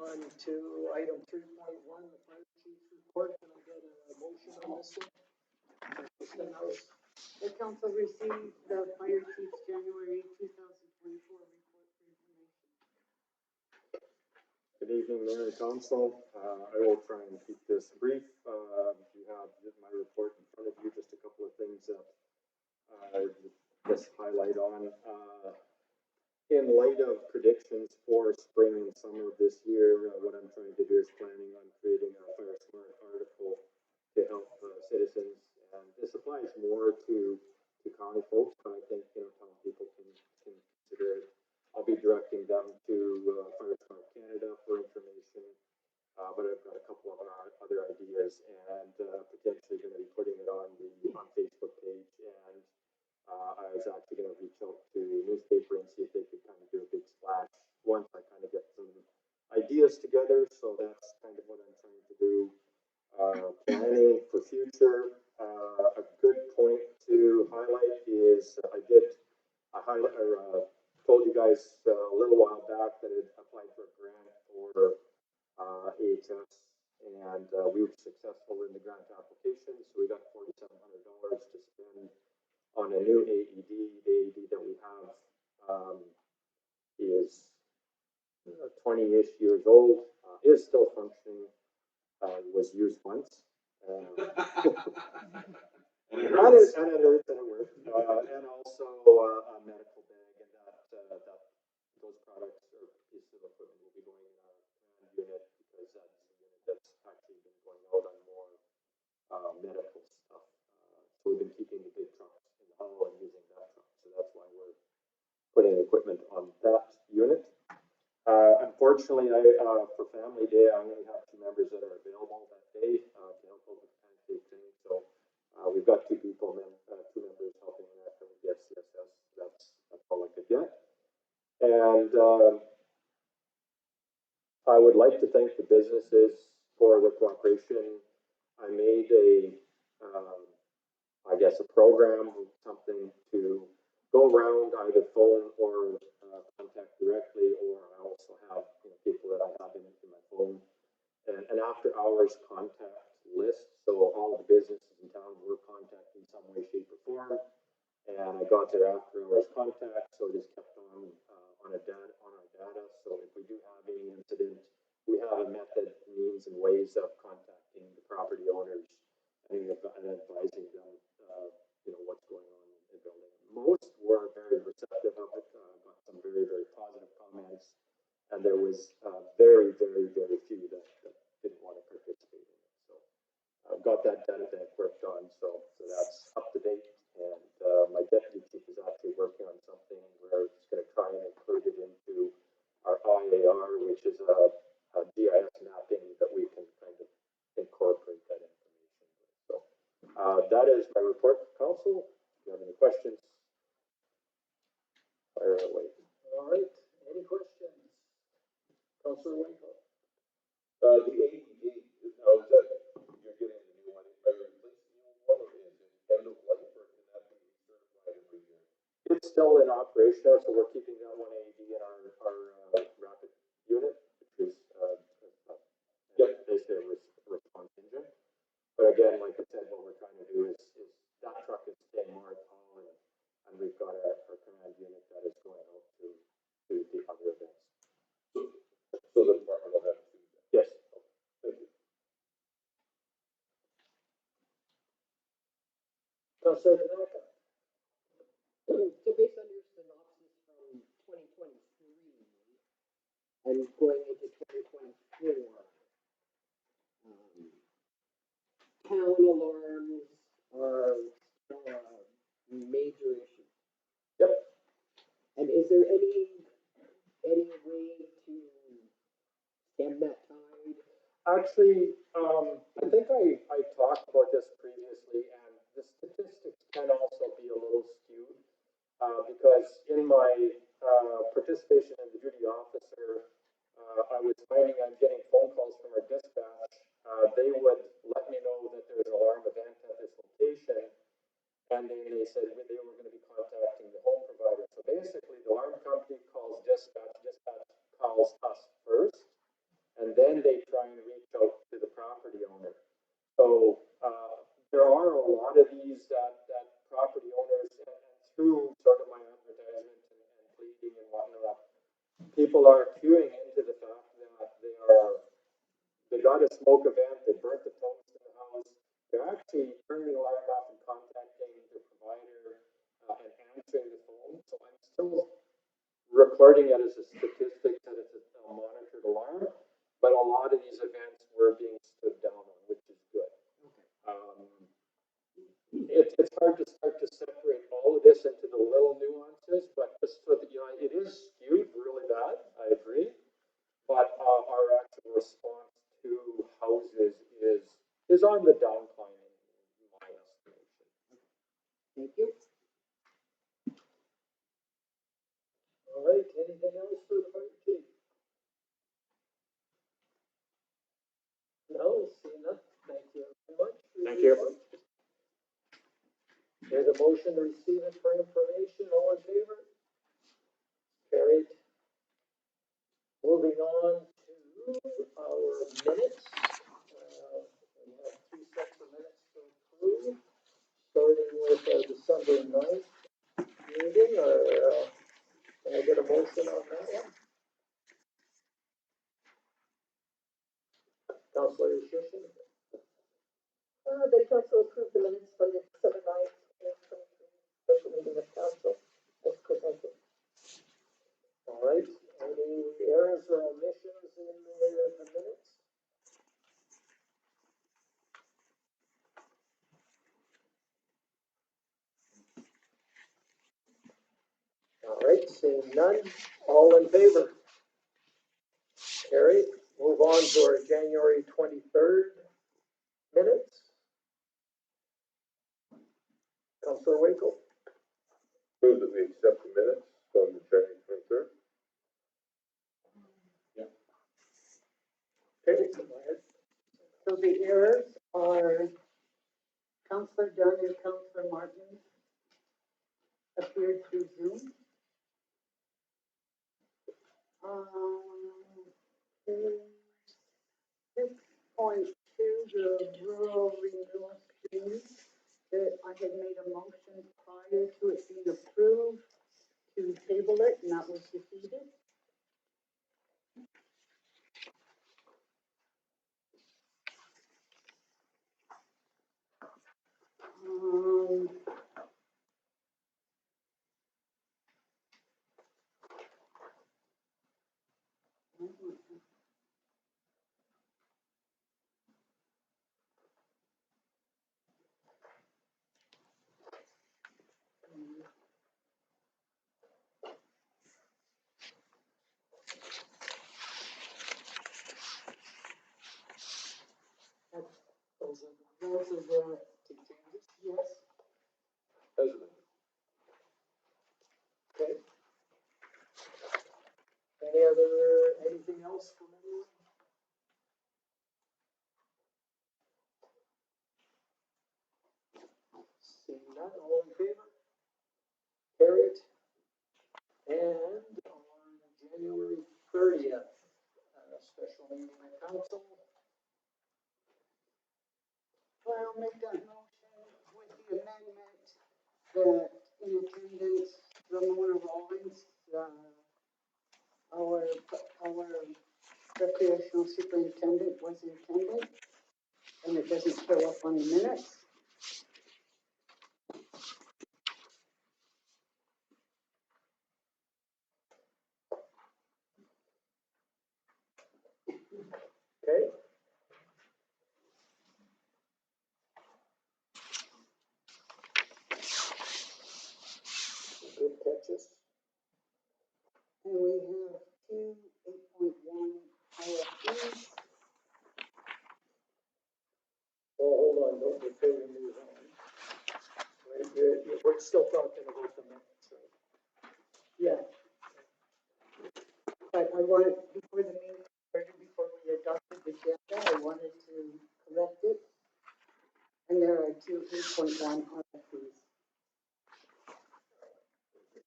on to item 3.1, the fire chief's report. Can I get a motion on this one? The council received the fire chief's January 2024 report for information. Good evening, Mayor and Council. I will try and keep this brief. You have my report in front of you, just a couple of things that I just highlight on. In light of predictions for spring and summer this year, what I'm trying to do is planning on creating a Fire Smart article to help citizens. And this applies more to county folks, but I think town people can consider it. I'll be directing them to Fire Smart Canada for information, but I've got a couple of other ideas, and potentially going to be putting it on Facebook page. And I was actually going to reach out to the newspaper and see if they could kind of do a big splash once I kind of get some ideas together. So that's kind of what I'm trying to do. Planning for future. A good point to highlight is I told you guys a little while back that I applied for a grant for AHS, and we were successful in the grant application. So we got $4,700 to spend on a new AED. The AED that we have is 20-ish years old, is still functioning, was used once. And it worked. And also a medical bag, and that those products or pieces of equipment will be going in our command unit, because that's the unit that's actually been going out on more medical stuff. So we've been keeping the big trucks in the hull and using that truck. So that's why we're putting equipment on that unit. Unfortunately, for Family Day, I only have 2 members that are available that day to help out with the pancake thing. So we've got 2 people, 2 members helping from the FCSS. That's all I could get. And I would like to thank the businesses for their cooperation. I made a program, something to go around, either phone or contact directly, or I also have people that I have in my phone, and an after hours contact list. So all of the businesses in town were contacted in some way, shape, or form, and I got their after hours contact. So just kept on our data. So if we do have any incident, we have a method, means, and ways of contacting the property owners and advising them, what's going on in the building. Most were very receptive of it. Got some very, very positive comments, and there was very, very, very few that didn't want to participate in it. So I've got that data bank worked on, so that's up to date. And my deputy chief is actually working on something where it's going to try and include it into our IAR, which is a GIS mapping that we can kind of incorporate that information. So that is my report, Council. If you have any questions, fire away. All right. Any questions? Councilor Winkle? The AED, now is that you're getting a new one? Are you replacing the old one, or is it end of life, or can that be certified every year? It's still in operation, so we're keeping that one AED in our rapid unit, which is basically a response engine. But again, like I said, what we're trying to do is that truck is staying more at home, and we've got our command unit that is going out to the other events. So the department will have to do that? Yes. Thank you. Councilor Tanaka? So based on your synopsis from 2023 and going into 2024, town alarms are still a major issue. Yep. And is there any way to stem that tide? Actually, I think I talked about this previously, and the statistics can also be a little skewed, because in my participation in the duty officer, I was finding I'm getting phone calls from our dispatch. They would let me know that there was an alarm event at this location, and then they said they were going to be contacting the home provider. So basically, the alarm company calls dispatch, dispatch calls us first, and then they try and reach out to the property owner. So, there are a lot of these that property owners, and through sort of my advertisement and pleading and whatnot, people are queuing into the fact that they got a smoke event, they burnt the toast in the house. They're actually turning the alarm off and contacting the provider, and answering the phone. So I'm still recording it as a statistic that it's a monitored alarm, but a lot of these events were being stood down on, which is good. It's hard to start to separate all of this into the little nuances, but just so that, it is skewed really bad, I agree. But, our actual response to houses is on the downcline in my estimation. Thank you. All right, anything else for the fire chief? No, see nothing. Thank you very much. Thank you. There's a motion to receive it for information. All in favor? Carried. Moving on to our minutes. We have 2 sets of minutes to approve, starting with December 9th meeting, or can I get a motion on that one? Councilor Shishin? The council approved the minutes from the December 9th, 2023 special meeting of council as presented. All right, any errors or omissions in the minutes? All right, seeing none, all in favor? Carried. Move on to our January 23rd minutes. Councilor Winkle? Move that we accept the minutes from the January 23rd. Okay, go ahead. So the errors are Councillor Dunn and Councillor Martin appeared through Zoom. 6.2, the rural renewal scheme, that I had made a motion prior to it being approved to table it, and that was defeated. Those are the changes? Yes. President. Okay. Anything else from anyone? Seeing none, all in favor? Carried. And on January 30th, special meeting of council. Well, I'll make that motion with the amendment that in attendance, Ramona Rollins, our recreational superintendent was in attendance, and it doesn't show up on the minutes. Okay. Good catches. And we have two 8.1 IFBs. Well, hold on, don't before we move on. We're still talking about the minutes, right? Yeah. But I wanted, before the meeting started, before we adopted the agenda, I wanted to correct it. And there are two 8.1 RFPs.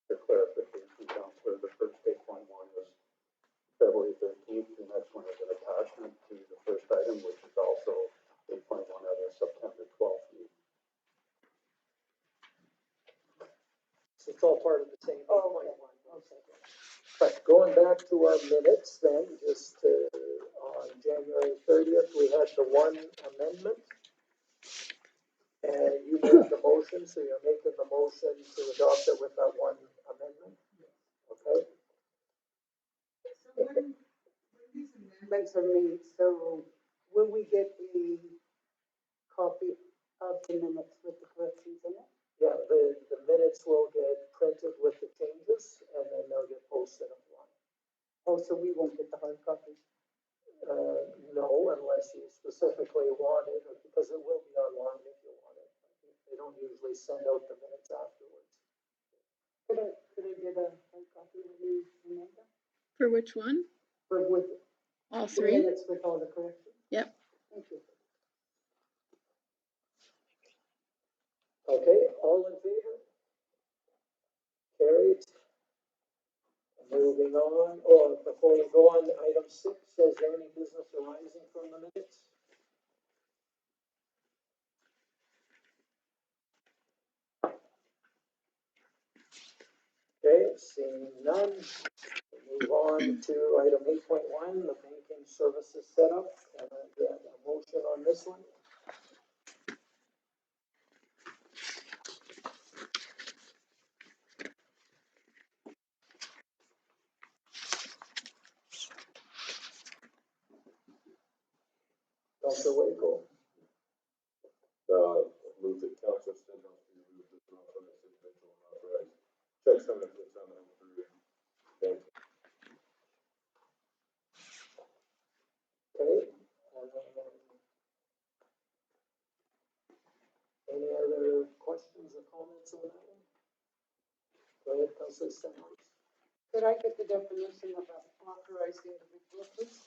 For clarification, Councilor, the first 8.1 was February 13th, the next one is an attachment back to our minutes then, just on January 30th, we had the one amendment. And you made the motion, so you're making the motion to adopt it with that one amendment, okay? So when these amendments are made, so will we get a copy of the minutes with the corrections in it? Yeah, the minutes will get printed with the changes, and then they'll get posted online. Oh, so we won't get the hard copy? No, unless you specifically want it, or because it will be online if you want it. They don't usually send out the minutes afterwards. Could I get a hard copy of the Amanda? For which one? Or with All the three? minutes with all the corrections? Yep. Thank you. Okay, all in favor? Carried. Moving on, or before we go on, item 6, is there any business arising from the minutes? Okay, seeing none, we'll move on to item 8.1, the banking services setup, and a motion on this one. Dr. Waco. Move that council send out the remove the authorized individual and authorized checks on it, it's on them through bank. Okay. Any other questions or comments on that one? Go ahead, Councilor Stenhouse. Could I get the definition of an authorized individual, please?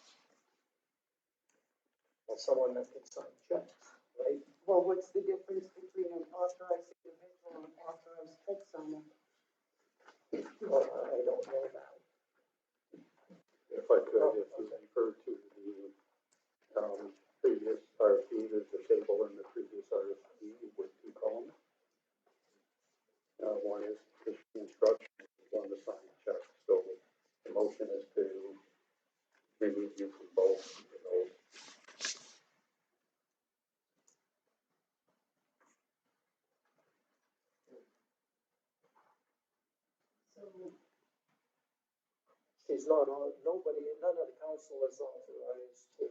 Or someone that can sign checks, right? Well, what's the difference between an authorized individual and an authorized check signer? Well, I don't know that. If I could, if you refer to the, previous RFP, there's a table in the previous RFP with 2 columns. One is issue instructions, one to sign checks, so the motion is to remove you from both of those. So, She's not on, nobody, none of the council is authorized to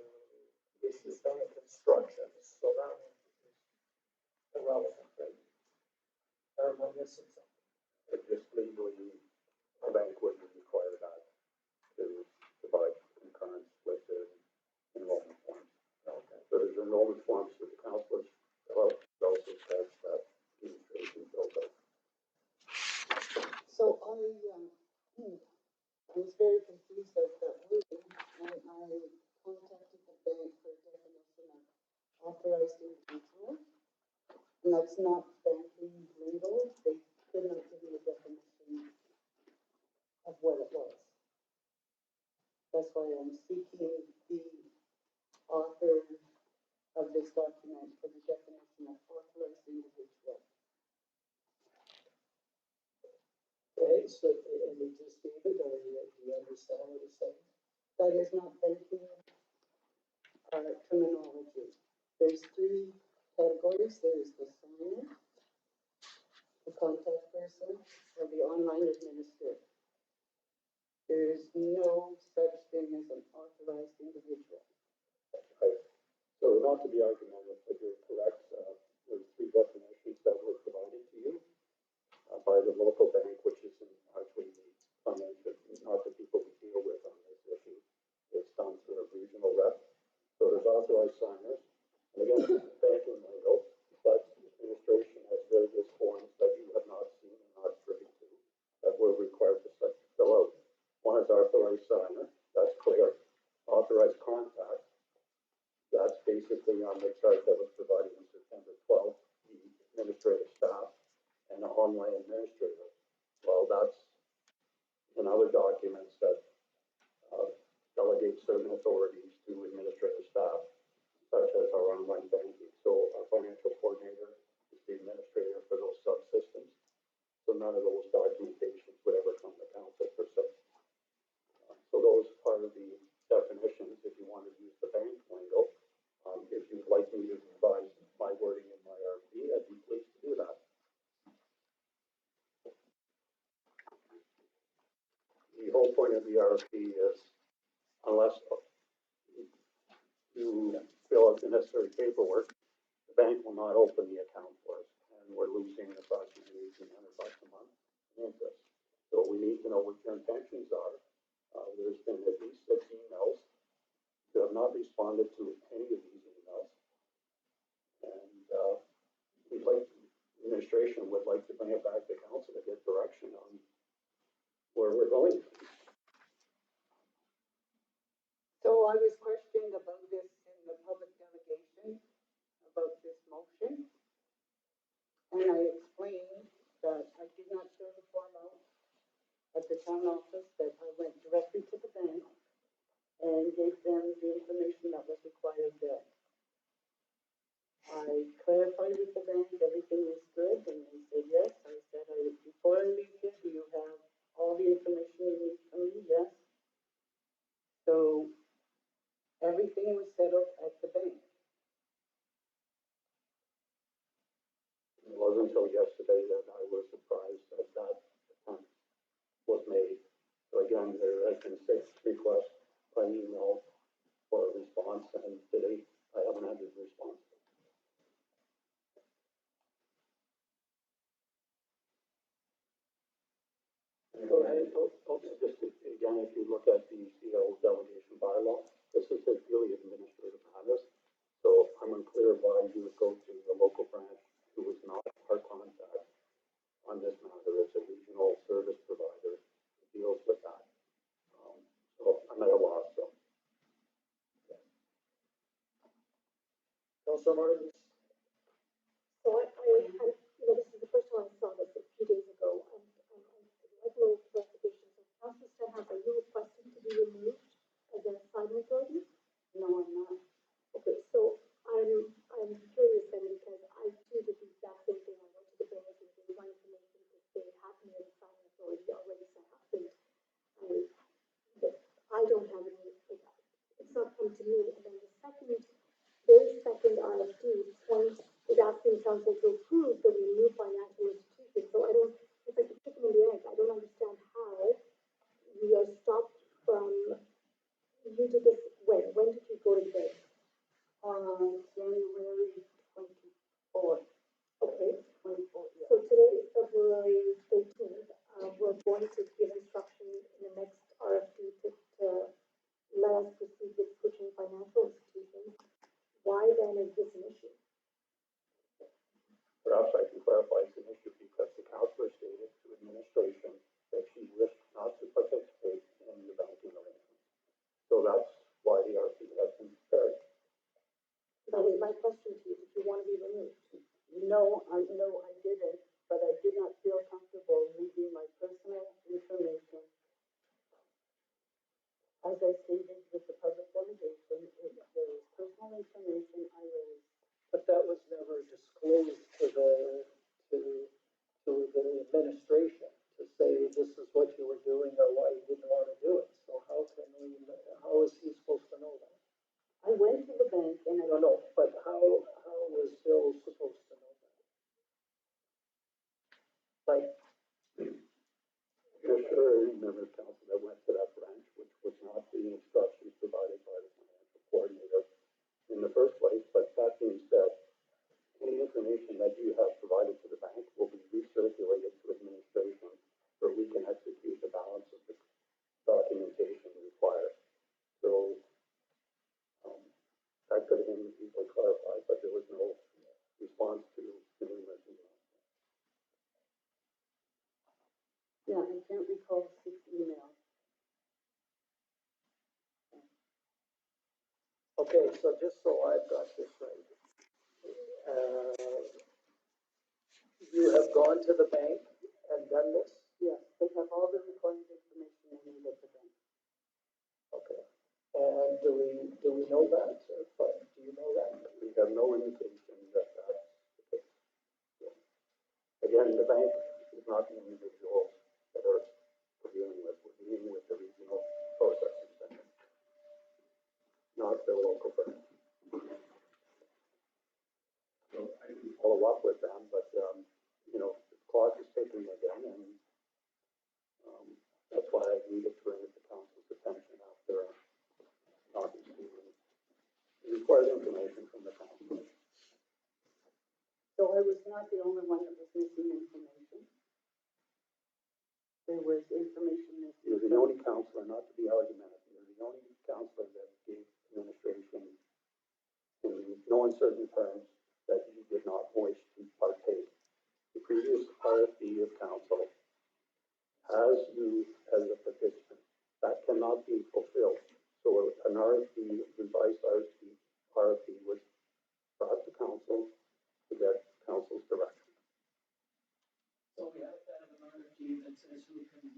issue bank instructions, so that one is irrelevant, right? Or am I missing something? It just legally, a bank would require that to provide concurrence with the enrollment forms. Okay. So there's enrollment forms that the council has developed, it also says that administration filled out. so I was very confused about that wording, and I contacted the bank for a definition of authorized individual. And that's not banking lingo, they could not give me a definition of what it was. That's why I'm seeking the author of this document for the definition of authorized individual. Okay, so, and you just gave it, or do you understand what he's saying? That is not banking terminology. There's 3 categories. There's the signer, the contact person, or the online administrator. There is no such thing as an authorized individual. Right. So not to be argumentative, but you're correct, there's 3 definitions that were provided to you by the local bank, which is actually the financial, not the people we deal with on this issue. It's done through a regional rep. So there's authorized signers, and again, banking lingo, but administration has various forms that you have not seen and not privy to, that we're required to fill out. One is authorized signer, that's clear. Authorized contact, that's basically on the chart that was provided on September 12th, the administrative staff and the online administrator. Well, that's in other documents that delegate certain authorities to administrative staff, such as our online banking. So our financial coordinator is the administrator for those subsystems. So none of those documentations would ever come to council per se. So those are the definitions, if you want to use the bank lingo. If you'd like me to revise my wording in my RFP, I'd be pleased to do that. The whole point of the RFP is, unless you fill out the necessary paperwork, the bank will not open the account for us, and we're losing approximately $1,800 a month in interest. So we need to know what your intentions are. There's been at least 6 emails. You have not responded to any of these emails. And we'd like, administration would like to bring it back to council to get direction on where we're going. So I was questioned about this in the public delegation, about this motion. And I explained that I did not fill the form out at the town office, that I went directly to the bank and gave them the information that was required there. I clarified with the bank, everything was good, and they said yes. I said, before I leave here, do you have all the information you need from me? Yes. So everything was settled at the bank. It wasn't until yesterday that I was surprised that that attempt was made. So again, there has been 6 requests by email for a response, and today I haven't had a response. Go ahead. Just again, if you look at the CO delegation bylaw, this is a really administrative matters. So I'm unclear why you would go to the local branch who was not our contact on this matter. It's a regional service provider that deals with that. So I'm at a loss. So. Councilor Martins? So this is the first time I saw this a few days ago, and I'd like a little clarification. So Councilor Stenhouse, are you requesting to be removed as an assignment authority? No, I'm not. Okay, so I'm curious then, because I too did the exact same thing. I went to the bank and gave my information because they had me as assignment authority already set up, and I don't have any, it's not come to me. And then the very second RFD point is asking council to approve the remove financial institution. So I don't, it's like the chicken and the egg. I don't understand how we are stopped from, you did this, when did you go to the bank? January 24th. Okay, 24th, yeah. so today is February 13th. We're going to give instruction in the next RFP to let us proceed with switching financial institutions. Why then is this an issue? Perhaps I can clarify it's an issue because the counselor stated to administration that she wished not to participate in the banking arrangement. So that's why the RFP has been prepared. That was my question to you. Did you want to be removed? No, I didn't, but I did not feel comfortable leaving my personal information. As I stated with the public delegation, there was personal information I raised. But that was never disclosed to the administration to say this is what you were doing or why you didn't want to do it. So how is he supposed to know that? I went to the bank and I. No, but how was Bill supposed to know that? Like, You're sure member of council that went to that branch, which was not the instructions provided by the financial coordinator in the first place. But that being said, any information that you have provided to the bank will be recirculated to administration where we can execute the balance of the documentation required. So that could have been easily clarified, but there was no response to numerous emails. Yeah, I can't recall 6 emails. okay, so just so I've got this right, you have gone to the bank and done this? Yes, they have all the required information they need at the bank. Okay. And do we know that? Do you know that? We have no indication that that's the case. So, again, the bank is not the individual that we're dealing with. We're dealing with the regional process. correct. So I can follow up with them, but, you know, the clock is ticking again, and, that's why I needed to bring it to council's attention after talking to required information from the council. So I was not the only one that was missing information. There was information missing. You're the only counselor, not to be argumentative, you're the only counselor that gave administration in no uncertain terms that you did not wish to partake. The previous RFP of council has you as a participant. That cannot be fulfilled. So an RFP, revised RFP was brought to council to get council's direction. So we have to have an RFP that says who can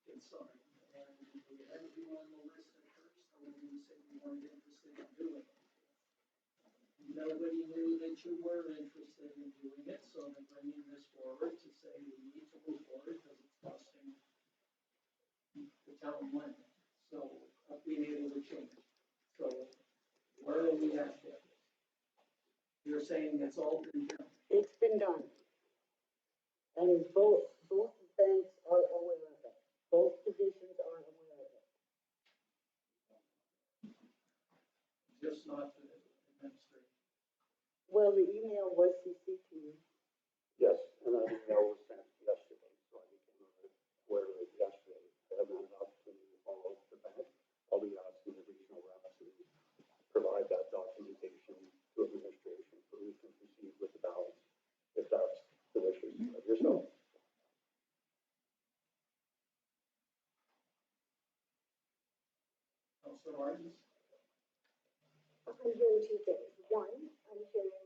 get started. And we had to do on the list at first, and then we said we weren't interested in doing it. Nobody knew that you were interested in doing it, so they're bringing this forward to say we need to move forward because it's costing the town money. So, being able to change. So, where are we at there? You're saying it's all been done. It's been done. And both banks are aware of it. Both positions are aware of it. Just not the administration. Well, the email was CC to you. Yes, and that email was sent yesterday, so I became aware of it yesterday. I haven't had an opportunity to follow up the bank. I'll be asking the regional reps to provide that documentation to administration so we can proceed with the balance, if that's the wishes of yourself. Councilor Martins? I'm hearing two things. One, I'm hearing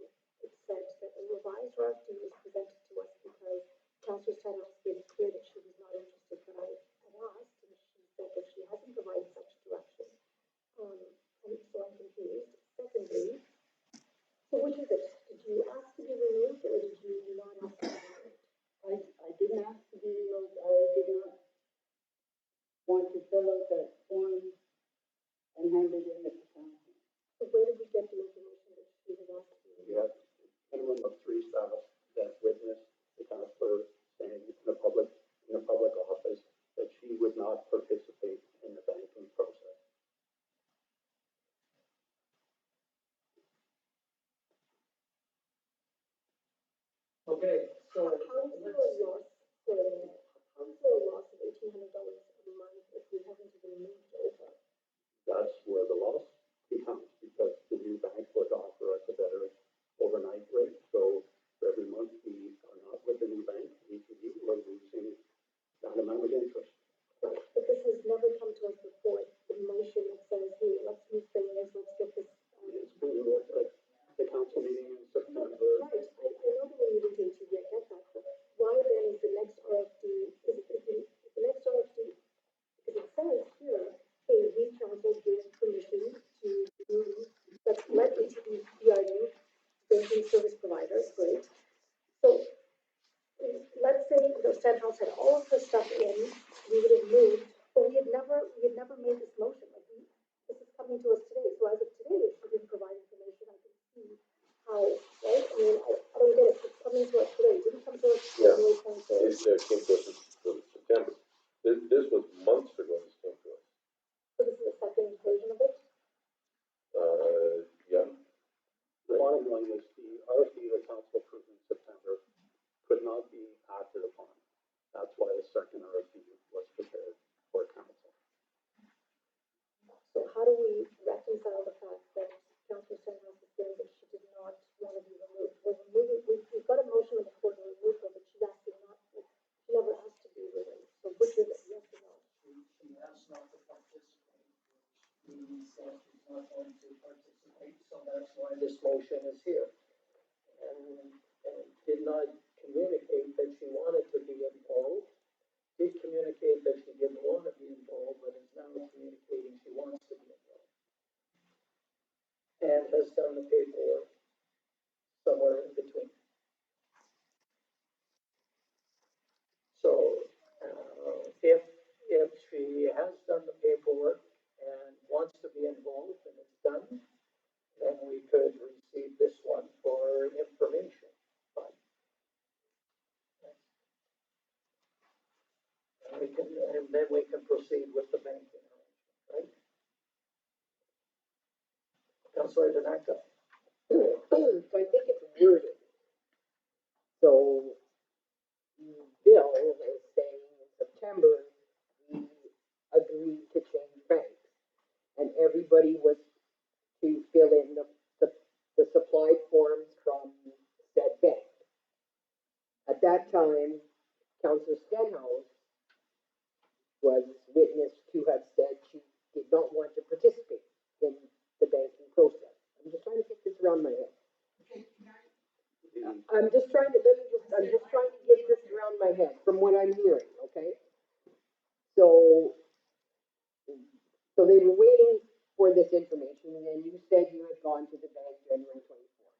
it said that a revised RFP was presented to us because Councilor Stenhouse made it clear that she was not interested, but I had asked, and she said that she hasn't provided such direction. And so I'm confused. Secondly, so which is it? Did you ask to be removed or did you not ask to be removed? I didn't ask to be removed. I did not want to fill out that form and hand it in at the council. So where did we get the information that she was asked to be We removed? have minimum of 3 staff that witnessed the councillor saying in a public office that she would not participate in the banking process. Okay, so. How is there a loss for, how is there a loss of $1,800 a month if we haven't even moved over? That's where the loss becomes, because the new bank would offer us a better overnight rate. So for every month we are not with the new bank, we're losing that amount of interest. Right, but this has never come to us before, the motion that says, hey, let's move things, let's get this. It's been looked at the council meeting in September. Right, I know that we're moving to HEB, I get that, but why then is the next RFD, is the next RFD, because it says here, hey, we council gives permission to move, let's let HEB be our new banking service provider, great. So, let's say, Stenhouse had all of this stuff in, we would have moved, but we had never made this motion, like, this is coming to us today, so as of today, if she didn't provide information, I can see how, right, I mean, I don't get it, it's coming to us today, it didn't come to us Yeah. January 23rd. It came to us in September. This was months ago, this came to us. So this is the second version of it? Yeah. The bottom line is the RFP the council approved in September could not be acted upon. That's why the second RFP was prepared for council. So how do we reconcile the fact that Councilor Stenhouse is saying that she did not want to be removed? We've got a motion on the floor to remove her, but she's asking not, she never asked to be removed, so which is it, yes or no? She has not to participate, which means that she's not going to participate, so that's why this motion is here. And did not communicate that she wanted to be involved, did communicate that she didn't want to be involved, but is now communicating she wants to be involved. And has done the paperwork somewhere in between. So, if she has done the paperwork and wants to be involved and it's done, Councilor Denaka. So I think it's worded. So Bill is saying in September, we agreed to change banks. And everybody was to fill in the supplied forms from said bank. At that time, Councillor Stenhouse was witness to have said she did not want to participate in the banking process. I'm just trying to get this around my head. I'm just trying to get this around my head from what I'm hearing, okay? So they were waiting for this information, and then you said you had gone to the bank January 24th,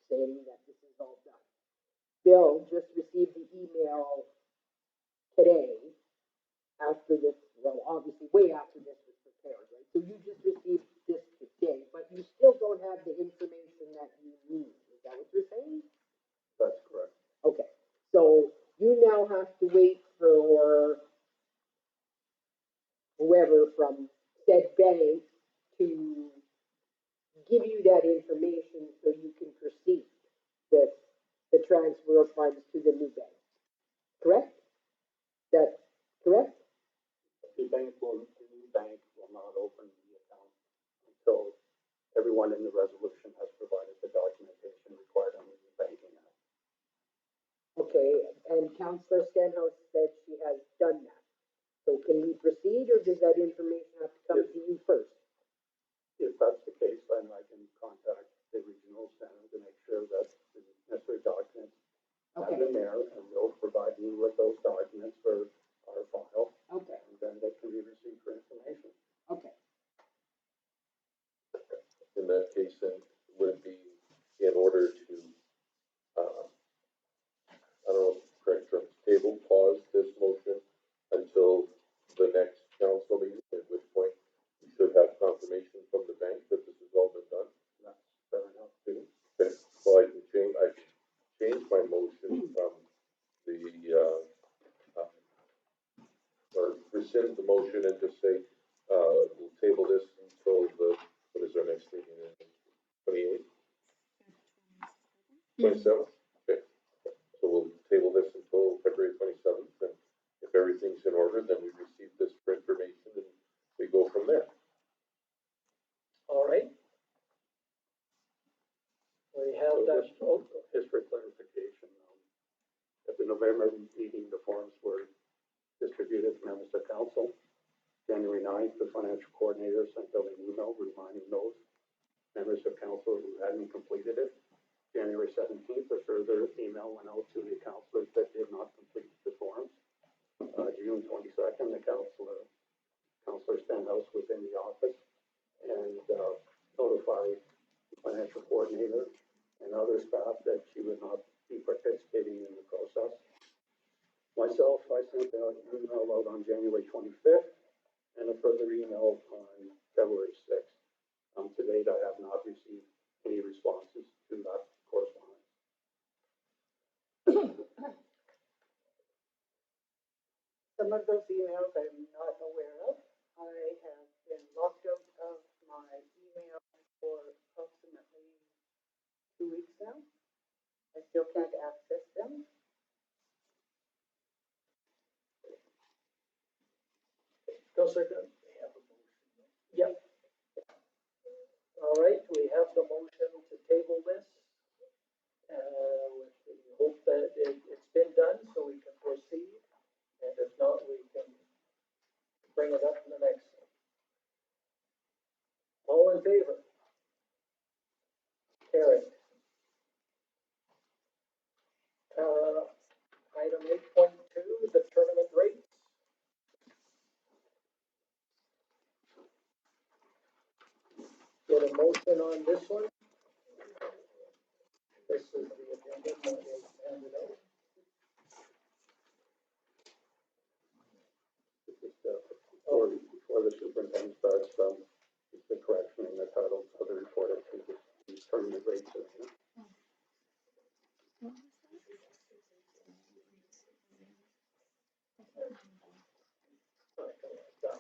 saying that this is all done. Bill just received the email today after this, well, obviously way after this was prepared, right? So you just received this today, but you still don't have the information that you need. Is that what you're saying? That's correct. Okay, so you now have to wait for whoever from said bank to give you that information so you can proceed with the transfer of funds to the new bank. Correct? That's correct? The new bank will not open the account until everyone in the resolution has provided the documentation required under the Banking Act. Okay, and Councillor Stenhouse said she has done that. So can we proceed, or does that information have to come to you first? If that's the case, then I can contact the regional center to make sure that the necessary documents have Okay, been there, and they'll provide me with those documents for our file, okay, and then they can be received for information. okay. In that case, then, would it be in order to, I don't know, correct term, table, pause this motion until the next council meeting, at which point we should have confirmation from the bank that this has all been done? That's fair enough too. Okay, well, I can change my motion from the, or rescind the motion and just say, we'll table this until what is our next meeting, 28th? 27th? Okay, so we'll table this until February 27th, and if everything's in order, then we receive this for information and we go from there. All right. We have that. Just for clarification, at the November meeting, the forms were distributed to members of council. January 9th, the financial coordinator sent out an email reminding those members of council who hadn't completed it. January 17th, a further email went out to the councilors that did not complete the forms. June 22nd, the Councillor Stenhouse was in the office and notified the financial coordinator and other staff that she would not be participating in the process. Myself, I sent an email out on January 25th and a further email on February 6th. To date, I have not received any responses to that correspondence. Some of those emails I'm not aware of. I have been locked out of my email for approximately 2 weeks now. I still can't access them. Councilor Dunn, we have a motion. Yep. All right, we have the motion to table this. With the hope that it's been done so we can proceed. And if not, we can bring it up in the next one. All in favor? Carried. Item 8.2, the tournament rates. Get a motion on this one. This is the agenda that is handed out. Before the superintendent starts, just the correction in the title of the report, I think it's tournament rates.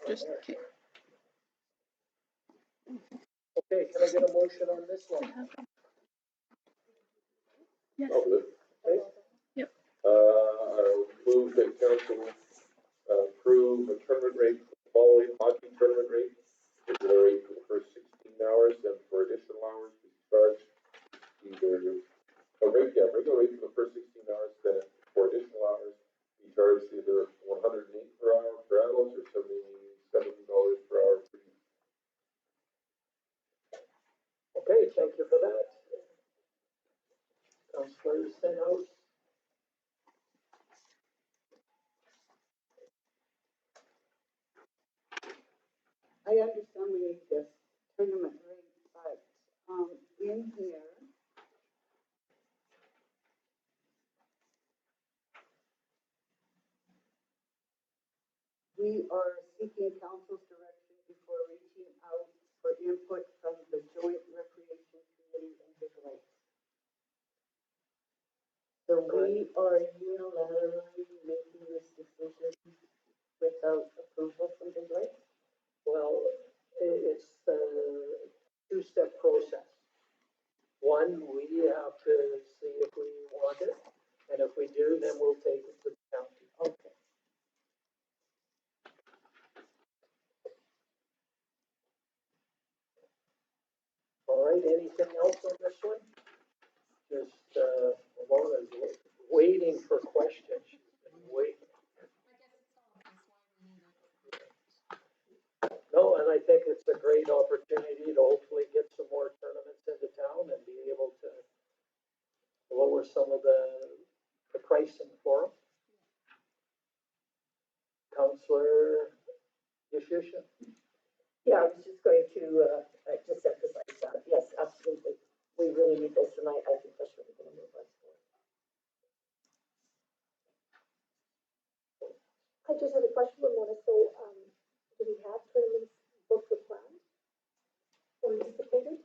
Just Okay, can I get a motion on this one? I'll do it. Okay. Move that council approve a tournament rate for the following hockey tournament rate. Regular rate for the first 16 hours, and for additional hours to be charged either, regular rate for the first 16 hours, then for additional hours, be charged either 108 per hour for adults or $77 per hour for youth. Okay, thank you for that. Councilor Stenhouse. I understand we need this tournament rate, but, in here, we are seeking council's direction before reaching out for input from the Joint Recreation Committee and Big Lakes. So we are unilaterally making this decision without approval from Big Lakes? Well, it's a two-step process. One, we have to see if we want it, and if we do, then we'll take it to the county. Okay. All right, anything else on this one? Just, Ramona's waiting for questions. She's been waiting. No, and I think it's a great opportunity to hopefully get some more tournaments into town and be able to lower some of the pricing for them. Councillor Yashusha. Yeah, I was just going to, just emphasize that, yes, absolutely. We really need this, and I think that's really gonna move us forward. I just have a question, Ramona, so, do we have tournaments booked or planned? Or anticipated?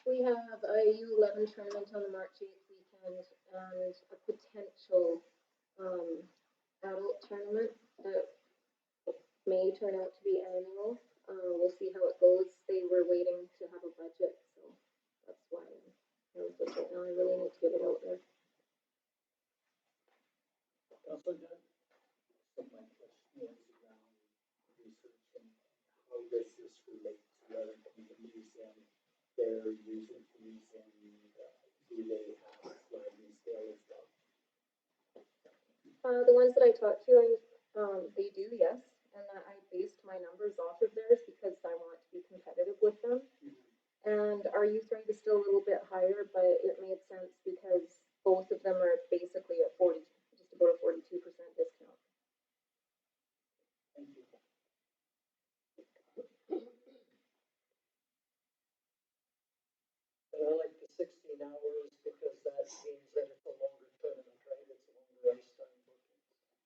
We have a U11 tournament on the March 8th weekend and a potential adult tournament that may turn out to be annual. We'll see how it goes. They were waiting to have a budget, so that's why I was just like, no, I really need to get it out there. Councillor Dunn. So my question is around researching how does this relate to other communities and their user fees, and do they have sliding scale as well? The ones that I talked to, they do, yes, and I based my numbers off of theirs because I want to be competitive with them. And our youth rate is still a little bit higher, but it made sense because both of them are basically at 40, just about a 42% discount. Thank you. And I like the 16 hours because that means that it's a longer tournament, right? It's a longer ice time booking.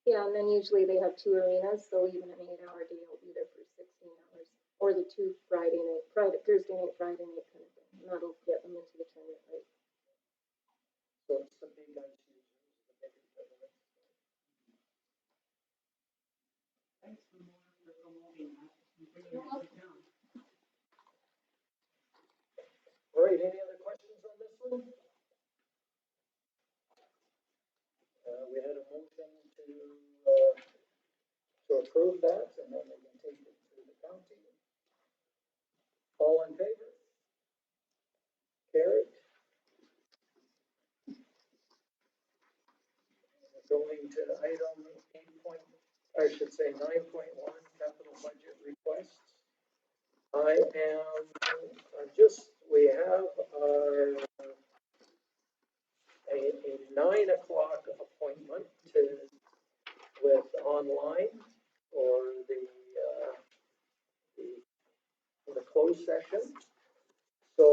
Yeah, and then usually they have 2 arenas, so even an 8-hour day will be there for 16 hours. Or the 2 Thursday night, Friday night kind of thing. And that'll get them into the tournament, right? So it's the big ice users, the bigger tournament. Thanks for promoting that. Bringing it to town. All right, any other questions on this one? We had a motion to approve that, and then we can take it to the county. All in favor? Carried. Going to item 9.1, capital budget requests. We have a 9 o'clock appointment with online for the closed session. So,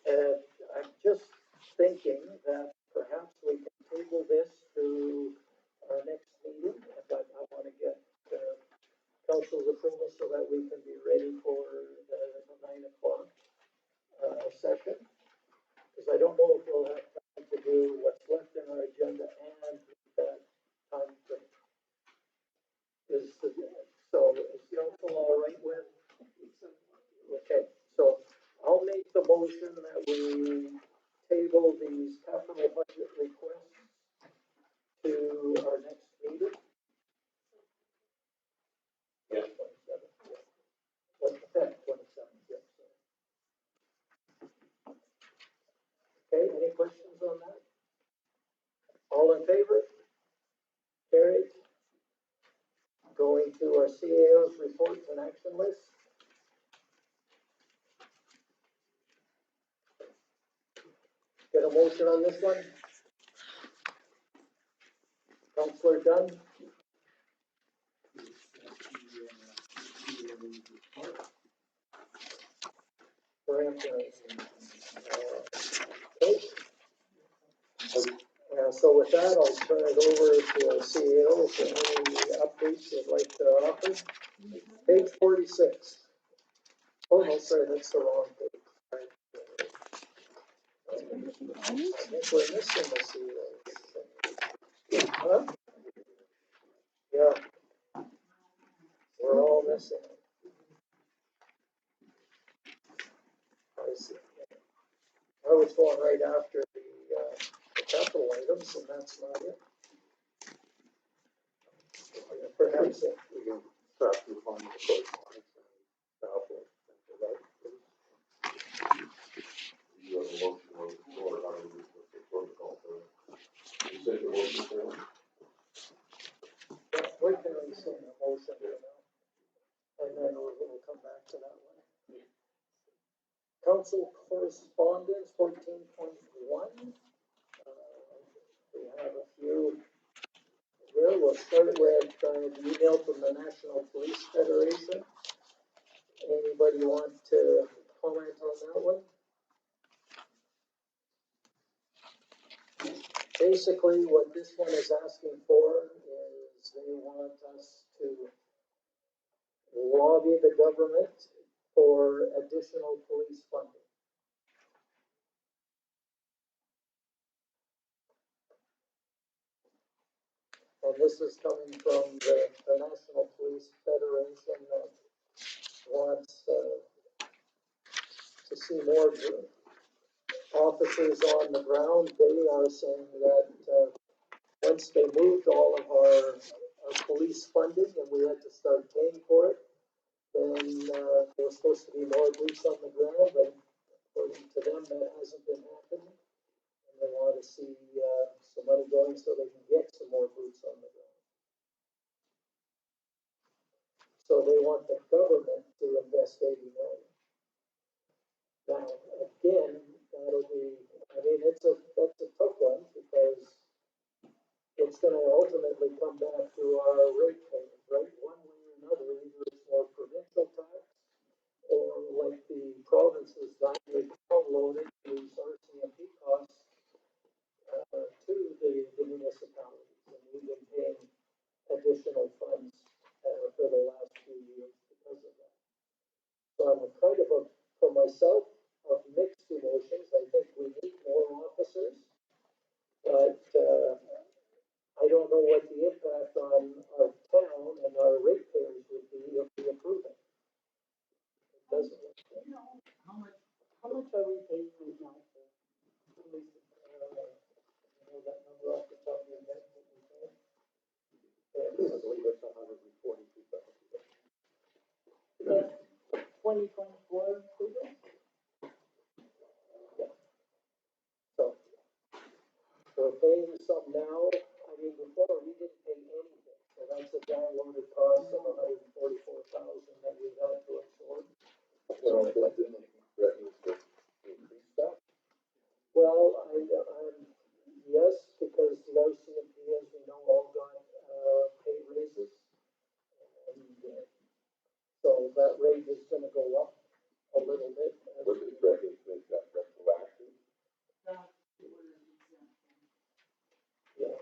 I'm just thinking that perhaps we can table this to our next meeting, but I want to get council's approval so that we can be ready for the 9 o'clock session. Because I don't know if we'll have time to do what's left in our agenda and that time frame. So is council all right with? Okay, so motion that we table these capital budget requests to our next meeting. Yes. 27th, yeah. What's the 27th, yeah, sorry. Okay, any questions on that? All in favor? Carried. Going to our CAO's reports and action list. Get a motion on this one? Councillor Dunn? Grant, okay. So with that, I'll turn it over to our CEO for any updates you'd like to offer. Page 46. Oh, no, sorry, that's the wrong page. I think we're missing the CEO. Huh? Yeah. We're all missing it. I see. I was going right after the capital items, and that's not it. Perhaps it. We can start to find the correspondence and stuff, and that. You have a motion on the floor, how do we put the protocol for it? You said the motion for it? We're going to send a motion for now, and then we'll come back to that one. Council correspondence 14.1. We have a few. Well, we'll start with the email from the National Police Federation. Anybody want to comment on that one? Basically, what this one is asking for is they want us to lobby the government for additional police funding. And this is coming from the National Police Federation that wants to see more officers on the ground. They are saying that once they moved all of our police funding and we had to start paying for it, then there was supposed to be more boots on the ground, but according to them, that hasn't been happening. And they want to see some money going so they can get some more boots on the ground. So they want the government to invest 80 million. Now, again, that'll be, I mean, that's a tough one because it's gonna ultimately come back to our rate payment, right? One way or another, either it's more provincial tax or like the provinces that they downloaded these RCMP costs to the municipalities. And we've been paying additional funds for the last few years because of that. So I'm kind of for myself, of mixed emotions. I think we need more officers, but I don't know what the impact on our town and our ratepayers would be if we approve it. It doesn't. How much are we paying right now for police? You know that number off the top of your head? What we pay? I believe it's 142,000. Yes, 2024 figure? So we're paying some now. I mean, before we didn't pay anything. So that's a downloaded cost of 144,000 that we had to absorb. Well, that didn't threaten to increase that. Well, yes, because the RCMP, as we know, all got pay raises. And so that rate is gonna go up a little bit. Was it threatening to make that retroactive? Yeah,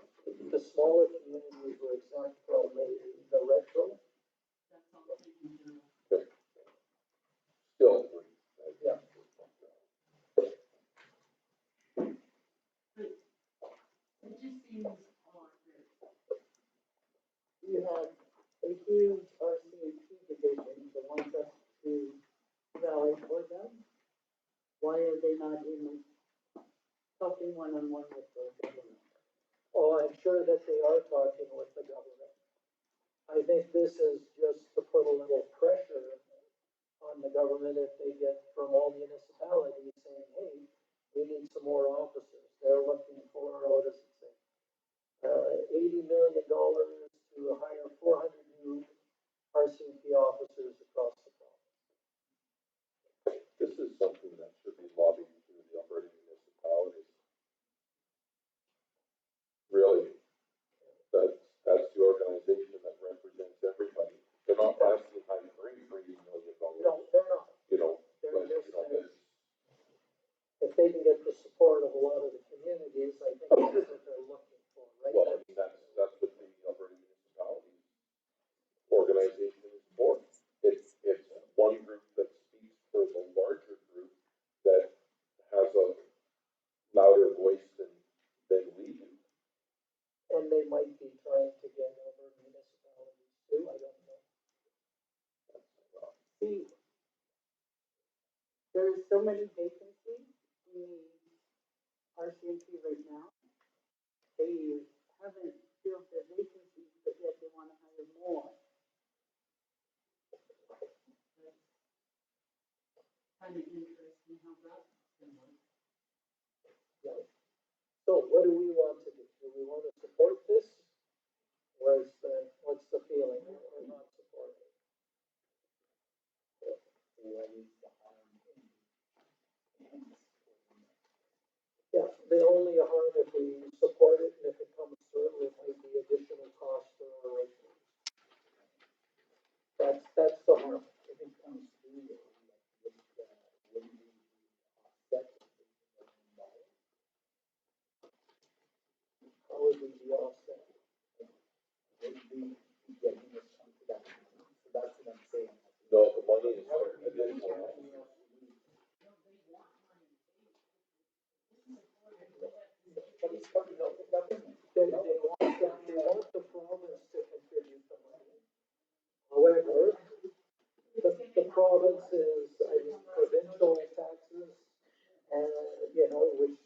the smaller communities were exempt from the retro. Okay. Still. Yeah. It just seems odd that you have a huge RCMP division that wants us to Valley, or Why are they not in talking one-on-one with the government? Oh, I'm sure that they are talking with the government. I think this is just to put a little pressure on the government if they get from all municipalities saying, hey, we need some more officers. They're looking for, what does it say? $80 million to hire 400 new RCMP officers across the province. This is something that should be lobbied through the Alberta municipalities. Really, that's the organization that represents everybody. They're not asking high grade for $80 million. No, they're not. You know, They're but, just you know, saying, it's, if they can get the support of a lot of the communities, I think that's what they're looking for, right? well, I mean, that's what the Alberta municipalities organization is for. It's one group that speaks for the larger group that has a louder voice than we do. And they might be trying to get over municipalities too, I don't know. See, there's so many vacancies in the RCMP right now. They haven't filled their vacancies, but yet they wanna hire more. Kind of interesting how that's gonna work. Yeah. So what do we want to do? Do we want to support this? What's the feeling or not support it? Yeah, the only harm if we support it and if it comes through, it might be additional cost for our rate. That's the harm. If it comes through, how would we be offset? No, the money is for additional. They want the province to contribute the money. However, the province is, provincial taxes, and, which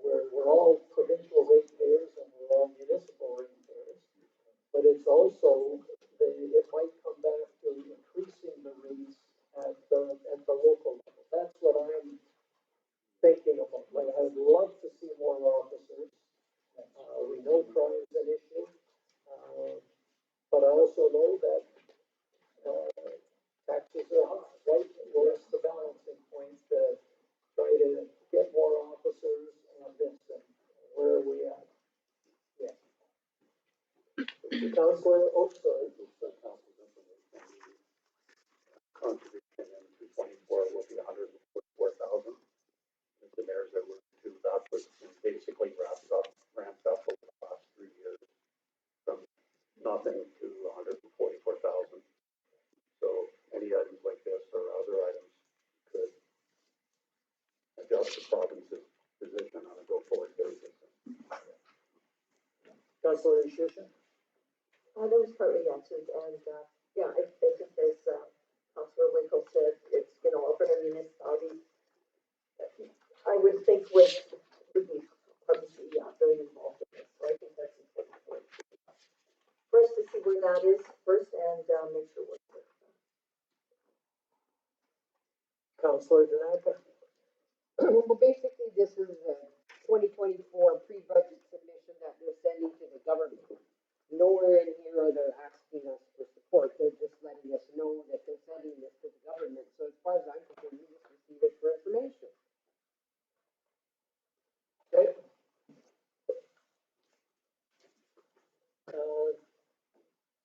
we're all provincial ratepayers and we're all municipal ratepayers. But it's also, it might come back to increasing the rates at the local level. That's what I'm thinking about. Like, I'd love to see more officers. We know crime is an issue. But I also know that, taxes are high, right? Where's the balancing point to try to get more officers and this, and where are we at? Yeah. Counselor, sorry. Contribution in 224 will be 144,000. The mayor's that were to that was basically ramped up over the last 3 years from nothing to 144,000. So any items like this or other items could adjust the province's position on a go-forward basis. Counselor Shishin? That was partly answered, and, yeah, I think as, Councilor Winkle said, it's, Alberta municipalities, I would think would be obviously, very involved in this, so I think that's important for us to see where that is first and, make sure we're. Counselor Danaka? Well, basically, this is a 2024 pre-budget submission that they're sending to the government. Nowhere in here are they asking us for support, they're just letting us know that they're sending this to the government. So as far as I'm concerned, we just receive it for information. Okay.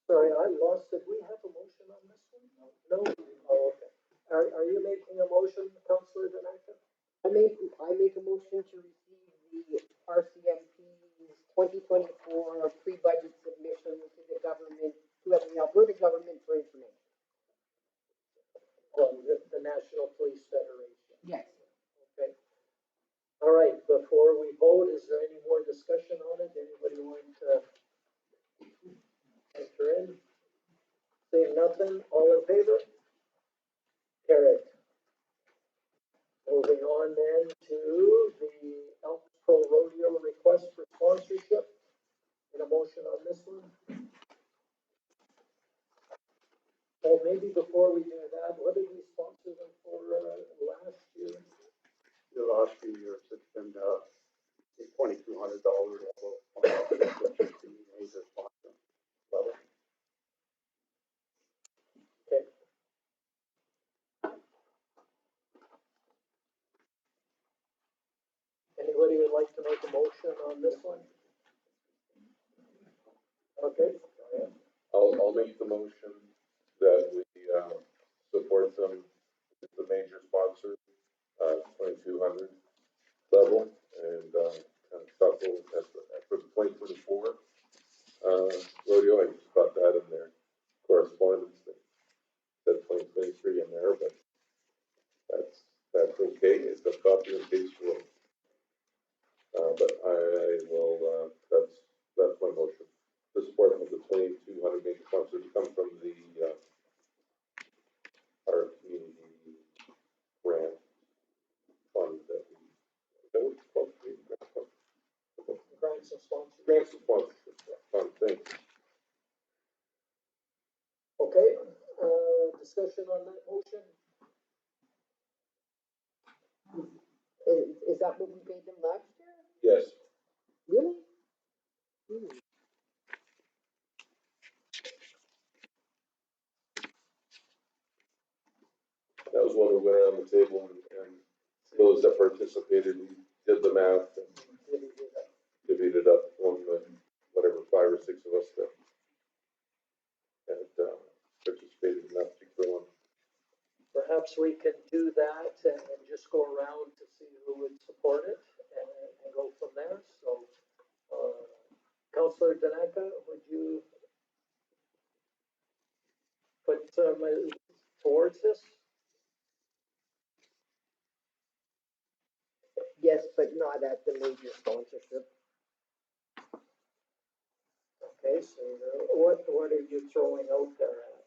Sorry, I lost, did we have a motion on this one? No? Oh, okay. Are you making a motion, Counselor Danaka? I make a motion to receive the RCMP's 2024 pre-budget submission to the government, to the Alberta government for information. Well, the National Police Federation. Yes. Okay. All right, before we vote, is there any more discussion on it? Anybody want to enter in? Seeing nothing, all in favor? Carried. Moving on then to the Elks Pro Rodeo request for sponsorship. An motion on this one? Oh, maybe before we do that, what did we sponsor them for, last year? The last few years, it's been, $2,200 level, which is the major sponsor level. Okay. Anybody would like to make a motion on this one? Okay, go ahead. I'll make the motion that we, support them, as the major sponsor, 2,200 level, and, kind of shuffle for the 2024, rodeo. I just got that in there, correspondence, that said 2023 in there, but that's okay, it's a copy and paste rule. But I will, that's my motion, to support them with the 2,200 major sponsors, come from the, our community grant fund that we, that was called community grant fund. Grants and sponsorship. Grants and sponsorship fund, thank you. Okay, discussion on that motion? Is that what we paid them last year? Yes, Really? that was when we went around the table and those that participated, we did the math and divvied it up on the, whatever, 5 or 6 of us that had, participated in that particular one. Perhaps we can do that and just go around to see who would support it and go from there, so, Councillor Daneka, would you put, towards this? Yes, but not at the major sponsorship. Okay, so what are you throwing out there at?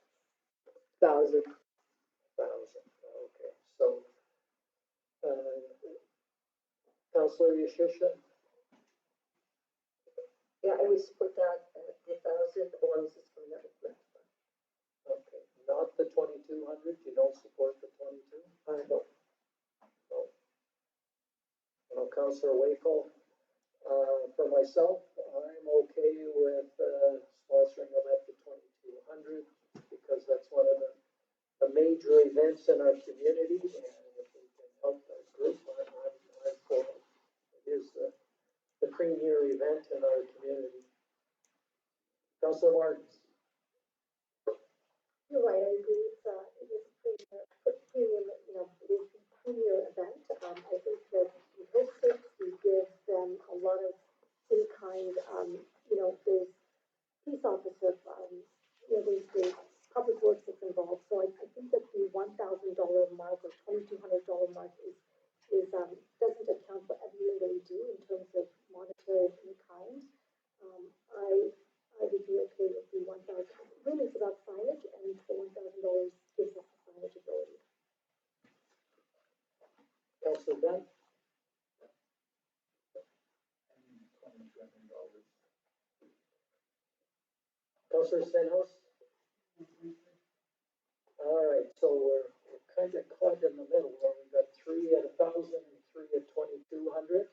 1,000. 1,000, okay, so, Councillor Yashisha? Yeah, I would support that at 1,000, as long as it's coming out of grant fund. Okay, not the 2,200, you don't support the 22? I don't. No. No, Councillor Wakel, for myself, I'm okay with, sponsoring them at the 2,200, because that's one of the major events in our community, and if we can help that group, I'm for it. It is the premier event in our community. Councillor Martins? You're right, I agree, it is premium, you know, it is the premier event. I think that we host it, we give them a lot of in-kind, you know, there's police officer, you know, there's public works that's involved. So I think that the $1,000 mark or $2,200 mark doesn't account for everything that we do in terms of monetary in-kind. I would be okay with the 1,000. Really, it's about signage, and the $1,000 gives us the signage ability. Councillor Dunn? Councillor Stenhouse? All right, so we're kind of caught in the middle, where we got 3 at 1,000 and 3 at 2,200.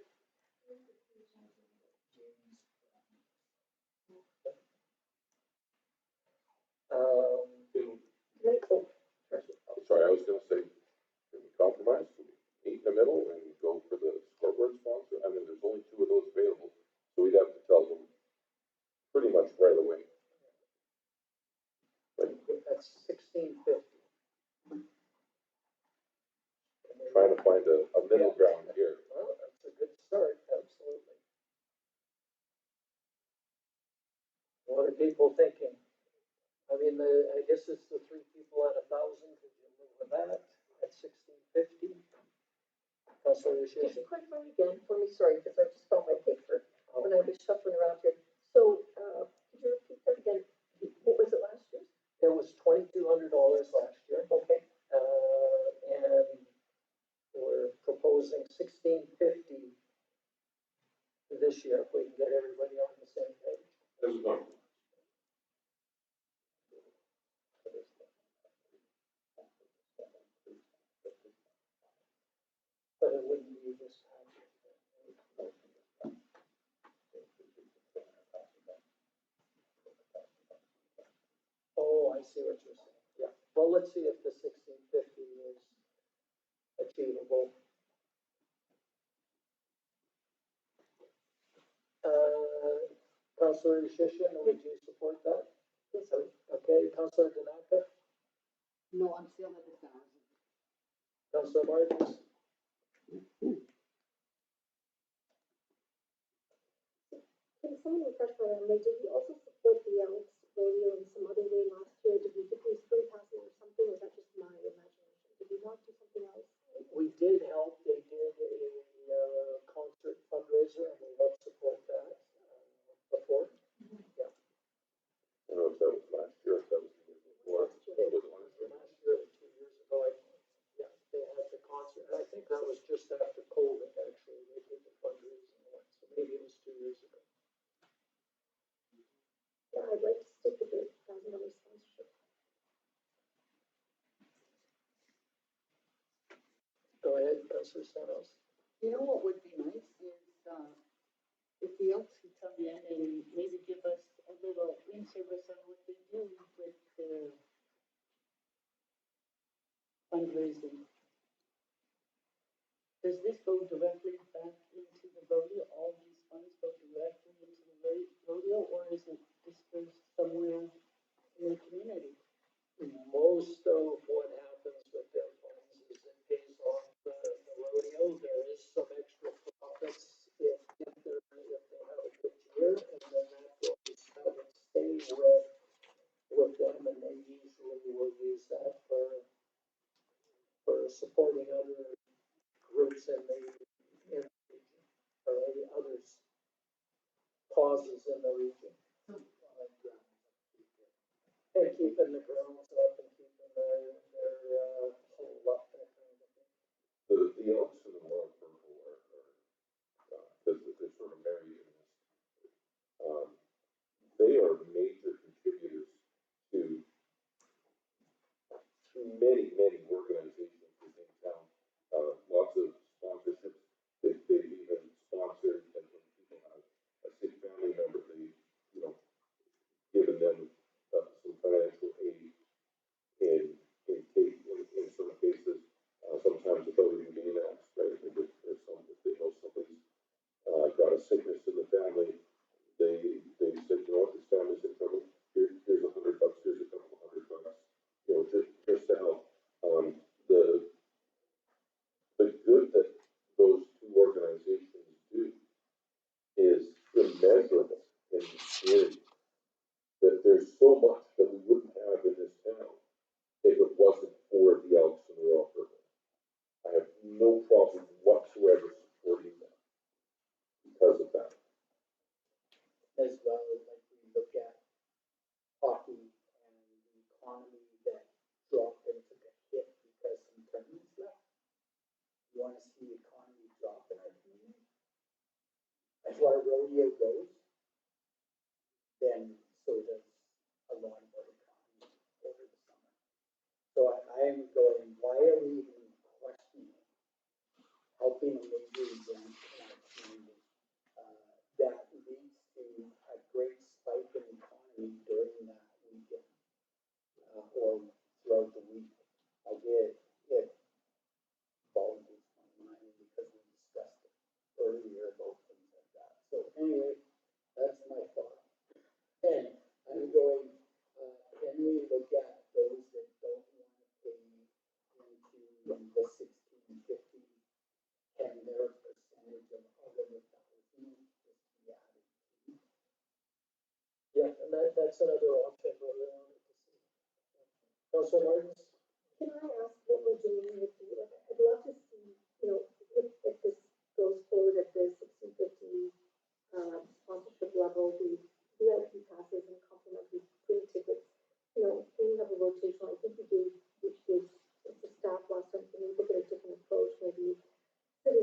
Sorry, I was gonna say, can we compromise, can we meet in the middle and go for the scoreboard sponsor? I mean, there's only 2 of those available, so we'd have to tell them pretty much right away. That's 1,650. Trying to find a middle ground here. Well, that's a good start, absolutely. What are people thinking? I mean, I guess it's the 3 people at 1,000, could you live with that at 1,650? Councillor Just Yashisha? clarify again for me, sorry, because I just found my paper when I was shuffling around here. So, could you repeat that again? What was it last year? It was $2,200 last year. Okay. And we're proposing 1650 this year, if we can get everybody on the same page. This is one. But it wouldn't be this time. Oh, I see what you're saying, yeah. Well, let's see if the 1650 is achievable. Councillor Shishin, would you support that? Yes, sir. Okay, Councillor Tanaka, No, I'm still at 1,000. Councillor Martins, Can someone refresh my memory, did we also support the Elks rodeo in some other way last year? Did we spring pass it or something, or was that just my imagination? Did we not do something else? we did help, they did a concert fundraiser, and we helped support that before. I don't know if that was last year, if that was the year before. Last year. That was last year. Last year or 2 years ago, yeah, they had the concert, and I think that was just after COVID, actually, they did the fundraising one, so maybe it was 2 years ago. Yeah, I'd like to stick with the $1,000 sponsorship. Go ahead, Councillor Stenos. You know what would be nice is, if the Elks could come in and maybe give us a little in-service on what they do with their fundraising. Does this go directly back into the rodeo? All these funds go directly into the rodeo, or is it dispersed somewhere in the community? Most of what happens with their funds is it pays off the rodeo. There is some extra profits if they have a good year, and then that would stay with them, and they usually will use that for supporting other groups in the region, or any others causes in the region. And keeping the grounds up and keeping their whole up, that kind of thing. The Elks and the Royal Purple because they're sort of married in this. They are major contributors to many, many organizations within town. Lots of sponsorships. They've even sponsored, and when people have a sick family member, they, given them some financial aid in some cases, sometimes without even being asked, right? If they know somebody's got a sickness in the family, they said, this family's in trouble, here's $100, here's a couple $100, just to help. The good that those two organizations do is immeasurable in the community. That there's so much that we wouldn't have in this town if it wasn't for the Elks and the Royal Purple. I have no problem whatsoever supporting them because of that. As well, like we look at hockey and the economy that dropped and took a hit because some tournaments left. You wanna see the economy drop in our community? As our rodeo goes, then so does a lot of our economy over the summer. So I'm going, why are we even questioning helping a major event in our community? That leads to a great spike in economy during that weekend, or throughout the week. I get it boggles my mind because we discussed it earlier about things like that. So anyway, that's my thought. And I'm going, can we look at those that don't want to pay into the 1650 and their percentage of other 1,000 just be added to? Yeah, and that's another option we're willing to see. Councilor Martins? Can I ask what we're doing with the, like, I'd love to see, if this goes forward at the 1650 sponsorship level, the VIP passes and complimentary free tickets, can we have a rotation? I think we should, it's a staff last time, can we look at a different approach, maybe sit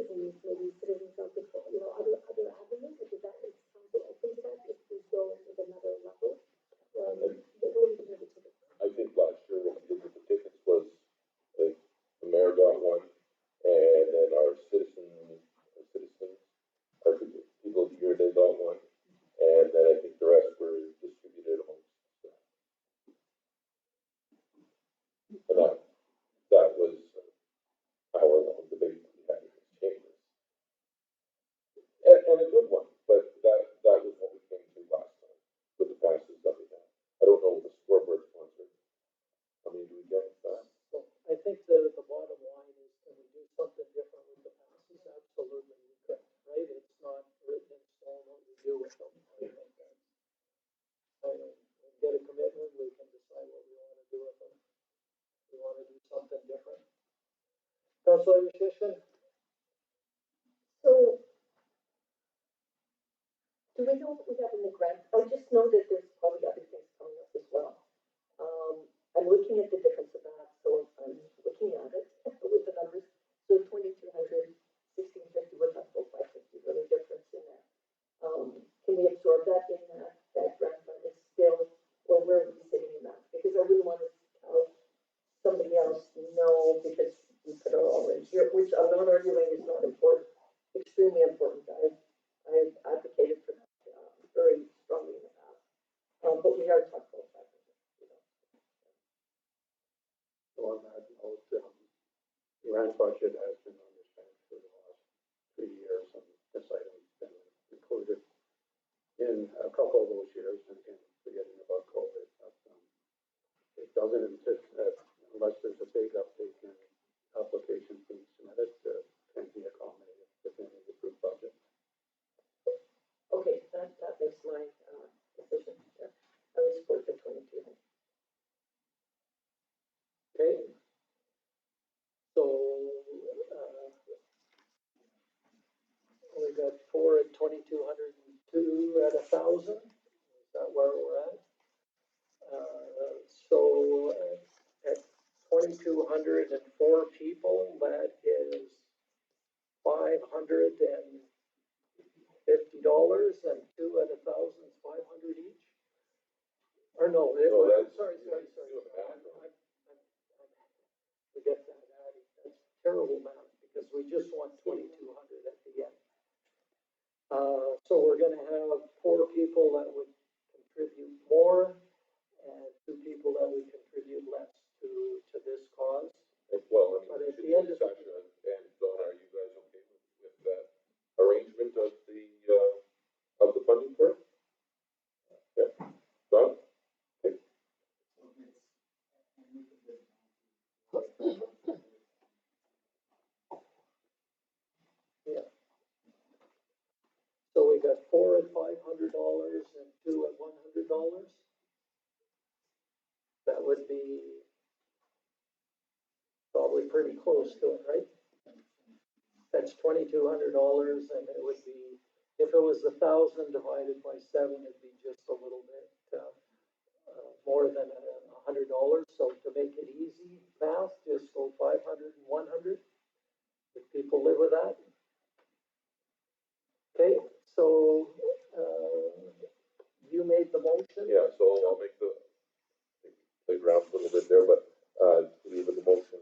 Councilor Shishin? So, do we know what we have in the grant? I just know that there's probably other things coming up as well. I'm looking at the difference of that, so I'm looking at it with the numbers. So 2,200, 1,650, we're talking about 550, really difference in there. Can we absorb that in that grant fund? It's still, or where are we sitting in that? Because I wouldn't want to tell somebody else no, because we put it all in here, which I'm not arguing is not important, extremely important. I've advocated for that very strongly in the past. But we are talking about 500, you know. So on that note, the grant budget has been underspent for the last 3 years, and this item's been included in a couple of those years, and again, forgetting about COVID. But, it doesn't, unless there's a big uptake in applications being submitted, can be accommodated within the approved budget. Okay, that makes my decision. Yeah. I would support the 22. Okay. So, we got 4 at 2,200 and 2 at 1,000. Is that where we're at? So at 2,204 people, that is $550, and 2 at 1,000 is 500 each. Or no, sorry. Forget that, Addie. That's terrible math, because we just want 2,200 at the end. So we're gonna have 4 people that would contribute more, and 2 people that would contribute less to this cause. Well, But I mean, at the end of Sasha and Donna, are you guys okay with that arrangement of the funding for it? Yeah, Don? Okay. Yeah. So we got 4 at $500 and 2 at $100. That would be probably pretty close to it, right? That's $2,200, and it would be, if it was 1,000 divided by 7, it'd be just a little bit more than $100. So to make it easy math, just go 500 and 100. If people live with that. Okay, so you made the motion. Yeah, so I'll make play around a little bit there, but to leave the motion,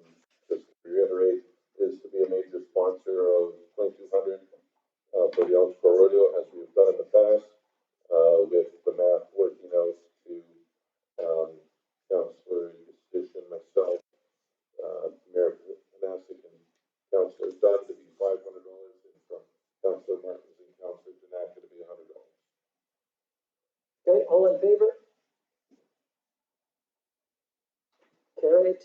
just to reiterate, is to be a major sponsor of 2,200 for the Elks Pro Rodeo, as we've done in the past, with the math working out to Councillor Sisson, myself, Mayor Panasic, and Councillor Dunn to be $500, and from Councillor Martins and Councillor Janaka to be $100. Okay, all in favor? Carried.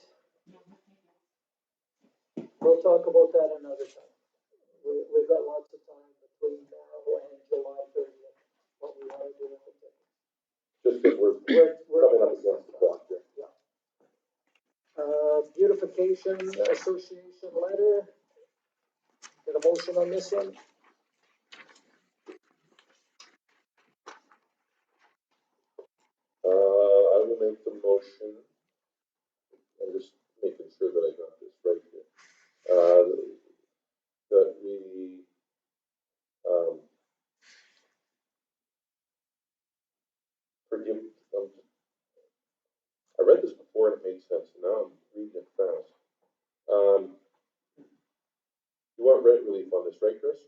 We'll talk about that another time. We've got lots of time between now and July 30th, what we want to do with the tickets. Just because we're coming up against the clock here. Yeah. Beautification Association letter. Get a motion on this one? I will make the motion. I'm just making sure that I got this right here. That we, forgive, I read this before and it made sense, and now I'm reading it fast. You want rent relief on this, right, Chris?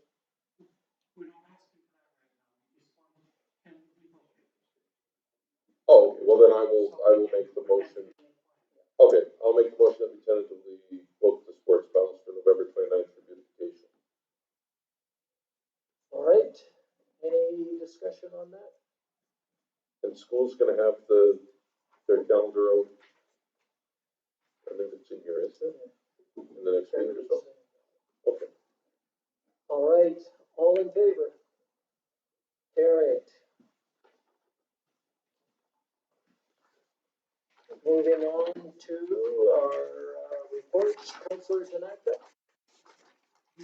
Oh, okay, well then I will make the motion. Okay, I'll make the motion that we tentatively book the sports balance for November 29th for beautification. All right. Any discussion on that? And school's gonna have their calendar out. I think it's in here, isn't it? In the next week or so. Okay. All right, all in favor? Carried. Moving on to our reports, Councillor Janaka.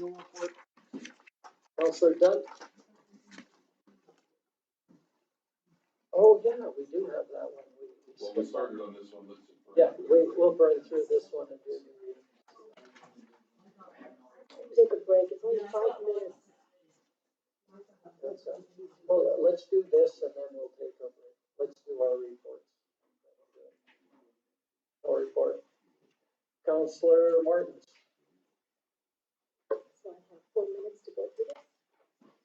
No report. Counselor Dunn? Oh, yeah, we do have that one. Well, we started on this one, let's. Yeah, we'll burn through this one and do the reading. Take a break, it's only 5 minutes. That's, well, let's do this and then we'll take a break. Let's do our reports. Our report. Counselor Martins. So I have 4 minutes to go through this.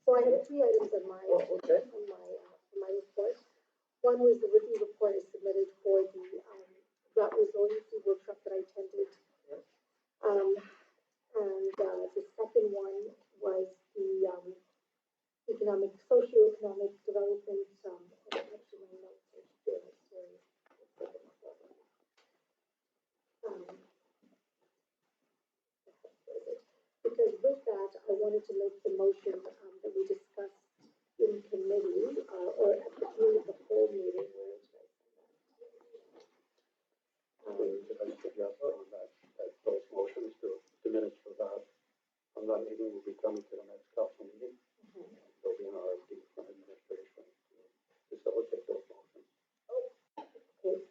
So I have 3 items on my, Oh, okay. on my report. One was the written report is submitted for the, drought resiliency workshop that I attended. Yep. The second one was the, socioeconomic development, actually my notes are here, sorry. Because with that, I wanted to make the motion, that we discussed in committee, or at the committee of the whole meeting, where did I send that? Could I suggest that those motions to diminish for that, on that meeting will be coming to the next council meeting. There'll be an RFD from administration to facilitate those motions. Okay.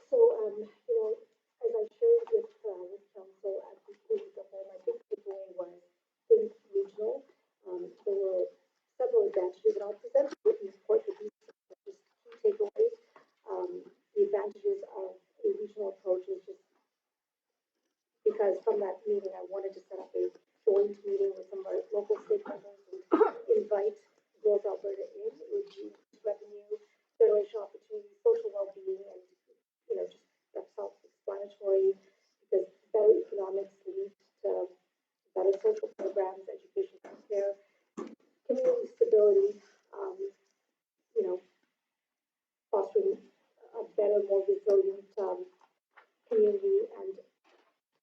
So, as I shared with council at the committee of the whole, my big takeaway was think regional. There were several advantages, and I'll present the written report, but these are just key takeaways. The advantages of a regional approach is just because from that meeting, I wanted to set up a joint meeting with some of our local stakeholders and invite Growth Alberta in, reduce revenue, generation opportunities, social well-being, and, just that's self-explanatory, because better economics leads to better social programs, education, healthcare, community stability, fostering a better, more resilient, community, and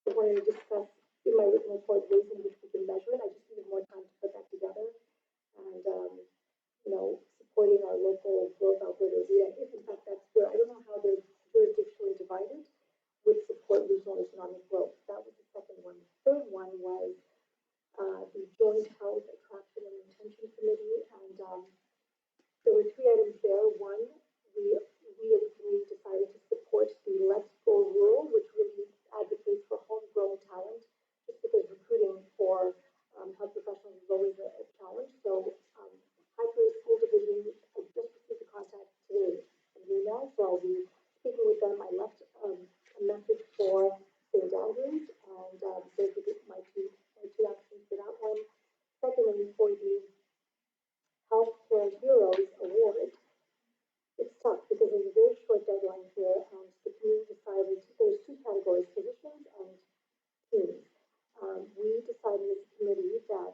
I wanted to discuss in my written report ways in which we can measure it. I just needed more time to put that together. And, supporting our local Growth Alberta REIA, if in fact that's where, I don't know how they're jurisdictionally divided, would support regional economic growth. That was the second one. The third one was the Joint Health Attraction and Retention Committee. And there were 3 items there. One, we as a committee decided to support the Let's Go Rural, which really advocates for homegrown talent, just because recruiting for health professionals is always a challenge. So, High Prairie School Division, I just received a contact today, an email, so I'll be speaking with them. I left a message for St. Andrews, and those are my two actions for that one. Secondly, for the Healthcare Heroes Award, it's tough because there's a very short deadline here, and the community decided there's 2 categories, physicians and teams. We decided as a committee that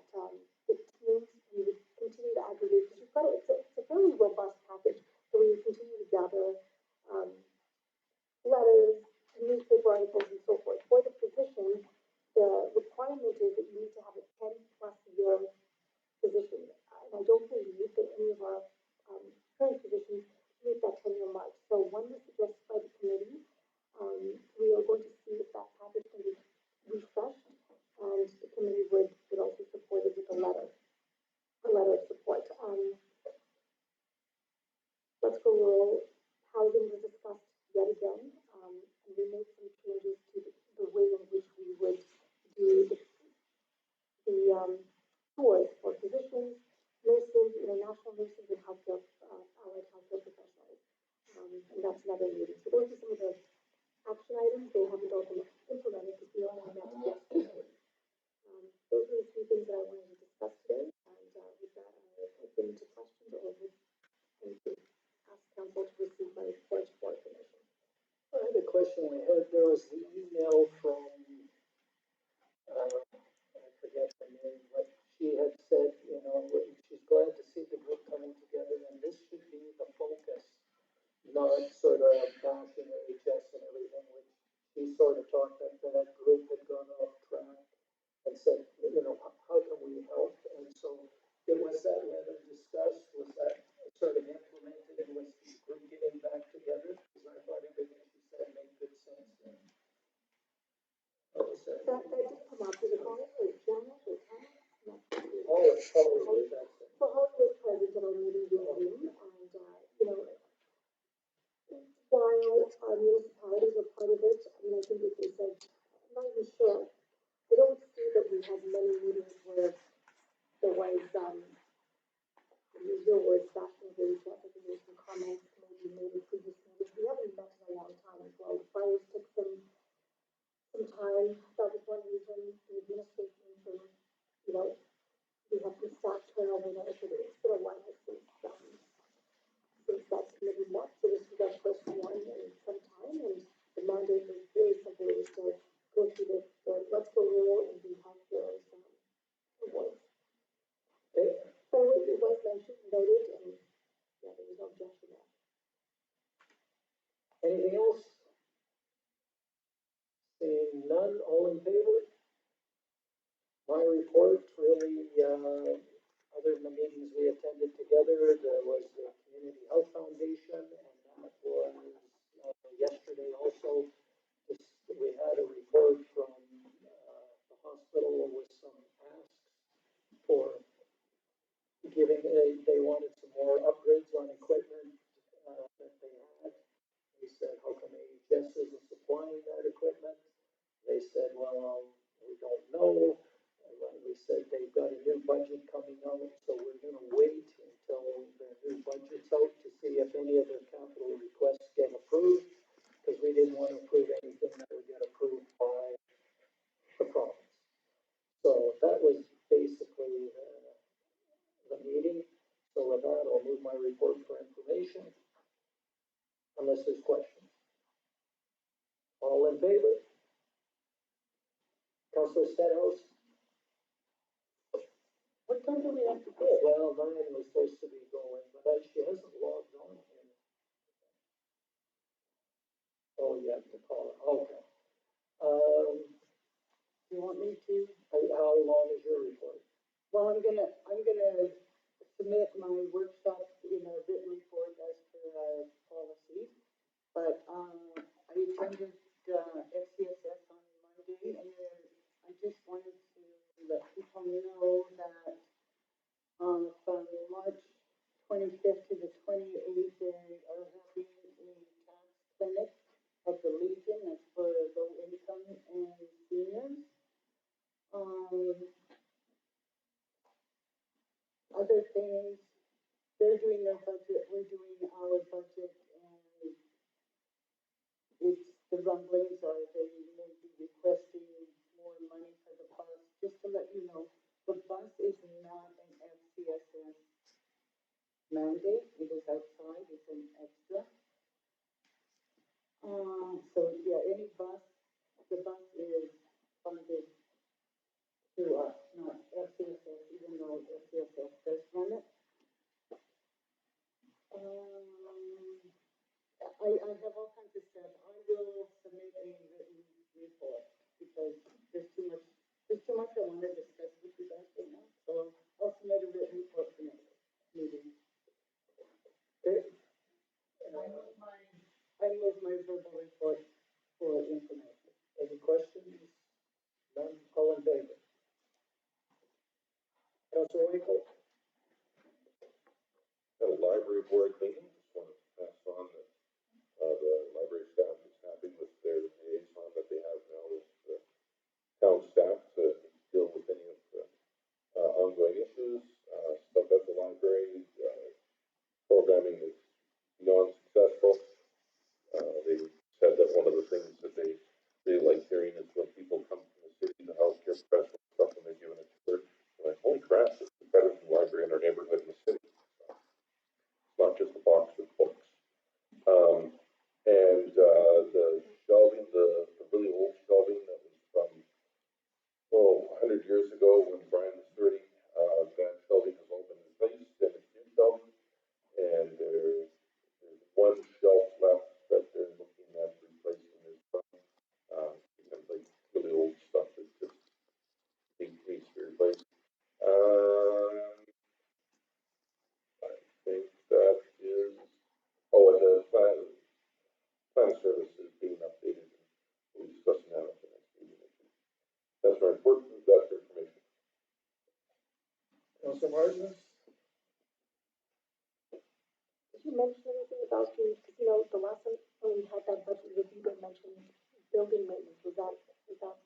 the teams, we would continue to aggregate, because it's a fairly robust package, so we would continue to gather letters, newspaper articles, and so forth. For the physicians, the requirement is that you need to have a 10+ year physician. And I don't believe that any of our current physicians meet that 10-year mark. So one was suggested by the committee. We are going to see if that package can be refreshed, and the committee would also support it with a letter of support. Let's Go Rural housing was discussed yet again, and we made some changes to the way in which we would do the tours for physicians, nurses, international nurses, and healthcare, allied healthcare professionals. And that's another meeting. So those are some of the action items. They haven't all been implemented because we only met yesterday. Those are the 3 things that I wanted to discuss today. And with that, I'm open to questions or would ask council to receive my report for information. I had a question we had. There was the email from, I forget her name, but she had said, she's glad to see the group coming together, and this should be the focus, not sort of bashing HS and everything, which she sort of talked that group had gone off track and said, how can we help? And so it was that rather discussed, was that sort of implemented, and was the group getting back together? Because I thought everything she said made good sense. Holly was absent. So Holly was present at our meeting with him, and, you know, while municipalities are part of it, I mean, I think we can say, I'm not even sure. I don't see that we had many meetings where there was, use your words, back engagement, I think there was some comments maybe made in previous meetings. We haven't met in a long time as well. The fires took some time. That was one reason the administration for, you know, we have some staff turnover there, so it's been a while since that committee met. So this was our first one in some time, and the mandate was very simple, it was to go through the let's go rule and the health bureau's awards. Okay, But it was mentioned, noted, and yeah, there was no objection there. anything else? Seeing none, all in favor? My report, really, other than the meetings we attended together, there was the Community Health Foundation, and that was, yesterday also. We had a report from, the hospital with some asks for giving, they wanted some more upgrades on equipment, that they had. They said, how come AHS isn't supplying that equipment? They said, well, we don't know. We said they've got a new budget coming out, so we're gonna wait until the new budget's out to see if any of their capital requests get approved, because we didn't want to approve anything that would get approved by the province. So that was basically the meeting. So with that, I'll move my report for information, unless there's questions. All in favor? Councilor Stenhouse? What time do we have to go? Well, 9 was supposed to be going, but she hasn't logged on here. Oh, yeah, the call, okay. You want me to? How long is your report? Well, I'm gonna submit my workshop in a written report as per, policy. But, I attended, FCSS on Monday, and I just wanted to let people know that, from March 25th to the 28th, they are having a tax clinic at the Legion, that's for low income and seniors. Other things, they're doing their budget, we're doing our budget, and it's, the rumblings are they may be requesting more money for the bus. Just to let you know, the bus is not an FCSS mandate, it is outside, it's an extra. So yeah, any bus, the bus is funded through us, not FCSS, even though FCSS does run it. I have all kinds of stuff. I will submit a written report because there's too much I want to discuss with you guys right now. So I'll submit a written report for next meeting. Okay. I move my verbal report for information. Any questions? None, all in favor? Councilor Winkle? At a library board meeting, just want to pass on that, the library staff is happy with their liaison that they have now with the town staff to deal with any of the, ongoing issues, stuff at the library, programming is beyond successful. They said that one of the things that they really like hearing is when people come from the city, the healthcare professional stuff, and they're giving it to her. Like, holy crap, it's better than the library in our neighborhood in the city. It's not just a box with books. The shelving, the really old shelving that was from, 100 years ago when Brian was 30, that shelving has all been replaced, and it's new shelving. And there's one shelf left that they're looking at replacing as well. Because like really old stuff that just needs to be replaced. Councilor Martin? Did you mention anything about the, because you know, the last time when we had that budget review, they mentioned building maintenance, was that part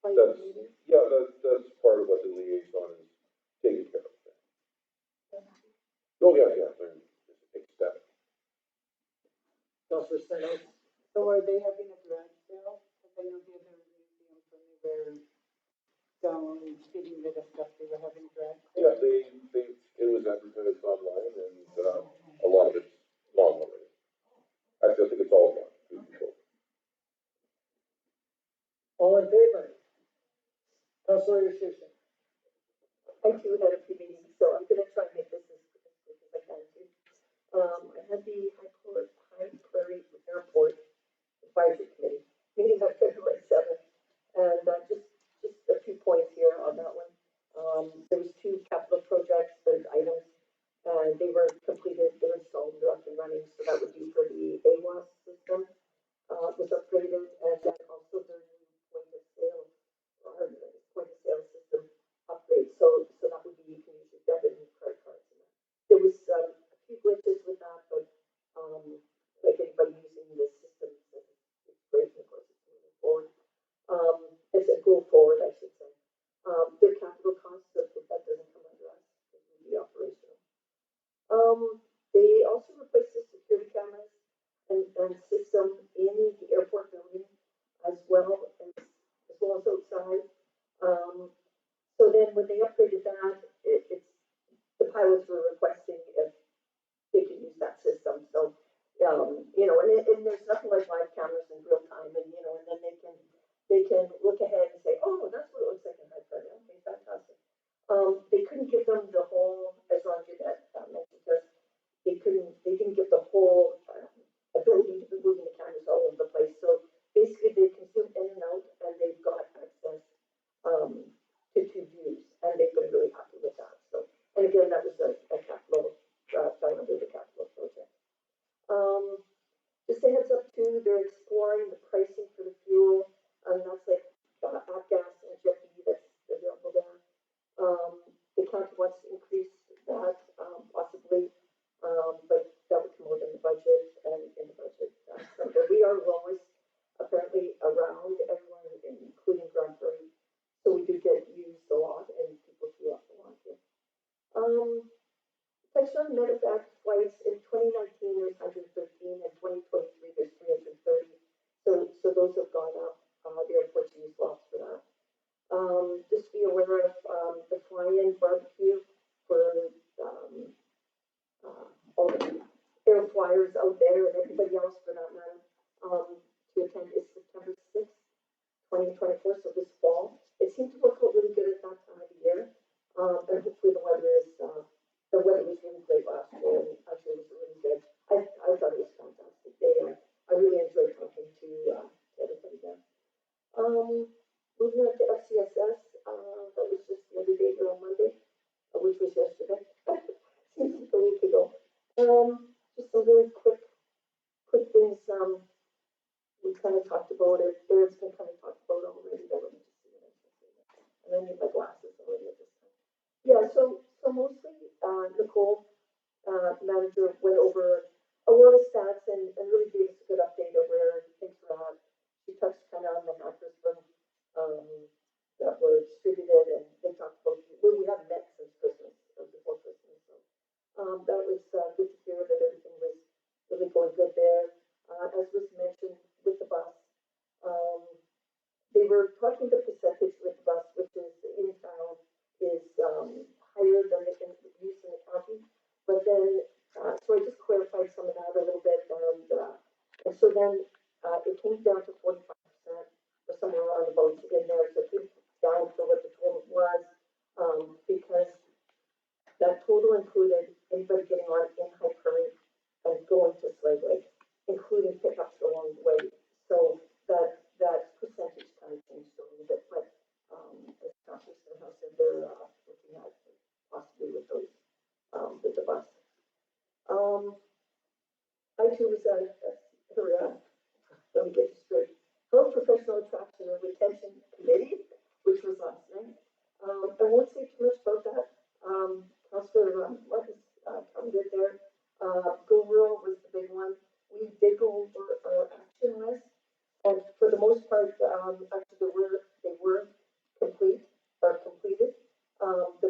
of the That's, meeting? yeah, that's part of what the liaison is taking care of. Oh, yeah, they're ecstatic. Councilor Stienos? So are they having a garage sale? Because I know the other museums, when they were down getting rid of stuff, they were having a garage Yeah, sale. it was advertised online and, a lot of it's long already. Actually, I think it's all gone. All in favor? Councilor Shuster? I too had a few meetings, so I'm gonna try and make this as quick as I can too. I had the High Prairie Airport Advisory Committee meeting on February 7th. And, just a few points here on that one. There was two capital projects and items, and they were completed, they were installed, they're up and running, so that would be for the AWAS system, was upgraded, and then also their new point of sale, or point of sale system upgrade, so that would be, you can use your debit and credit cards and that. There was, a few glitches with that, but, like anybody using this system, it's great, and of course, it's moving forward. It's a go forward, I should say. Their capital costs, so if that doesn't come under us, it would be operational. They also replaced the security cameras and system in the airport building as well as outside. So then when they upgraded that, it's, the pilots were requesting if they could use that system, so, you know, and there's nothing like live cameras in real time, and, you know, and then they can look ahead and say, oh, that's what it looks like in High Prairie, okay, fantastic. They couldn't give them the whole, as Ron did that mentioned, because they didn't get the whole, ability to be moving the cameras all over the place, so basically they can zoom in and out, and they've got access, to two views, and they've been really happy with that, so, and again, that was a capital, fell under the capital project. Just a heads up too, they're exploring the pricing for the fuel, and that's like, gas and jet that's available there. The county wants to increase that, possibly, but that would come out in the budget and in the budget. So we are lowest apparently around everyone, including Grand Prairie. So we do get used a lot and people queue up a lot here. Touched on medevac flights in 2019, there's 113, and 2023, there's 330. So those have gone up. The airport's used lots for that. Just be aware of, the fly-in barbecue for, all the air flyers out there and everybody else for that matter, to attend is September 6th, 2024, so this fall. It seemed to work out really good at that time of the year. And hopefully the weather was really great last year, and actually it was really good. I thought it was a fantastic day. I really enjoyed talking to everybody there. Moving on to FCSS, that was just the other day here on Monday, which was yesterday. Seems like a week ago. Just some really quick things. We kind of talked about it. There's been kind of talked about already. But let me just see what I can say. And I need my glasses already at this time. Yeah. So mostly, Nicole, manager, went over a lot of stats and really gave us a good update of where things were at. She touched kind of on the hackers from, that were distributed, and they talked about, well, we haven't met since Christmas, or before Christmas, so, that was, good to hear that everything was really going good there. As was mentioned with the bus, they were talking the percentage with the bus, which is in town, is, higher than they can use in the county, but then, so I just clarified some of that a little bit, and so then, it came down to 45%, or somewhere around about in there, so it down to what the total was, because that total included anybody getting on in High Prairie and going to Slave Lake, including pickups along the way. So that percentage kind of changed a little bit, but, as Councilor Stenhouse said, they're, looking at possibly with those, with the bus. I too was, let me get this straight. Health Professional Attraction and Retention Committee, which was last night. I won't say too much about that.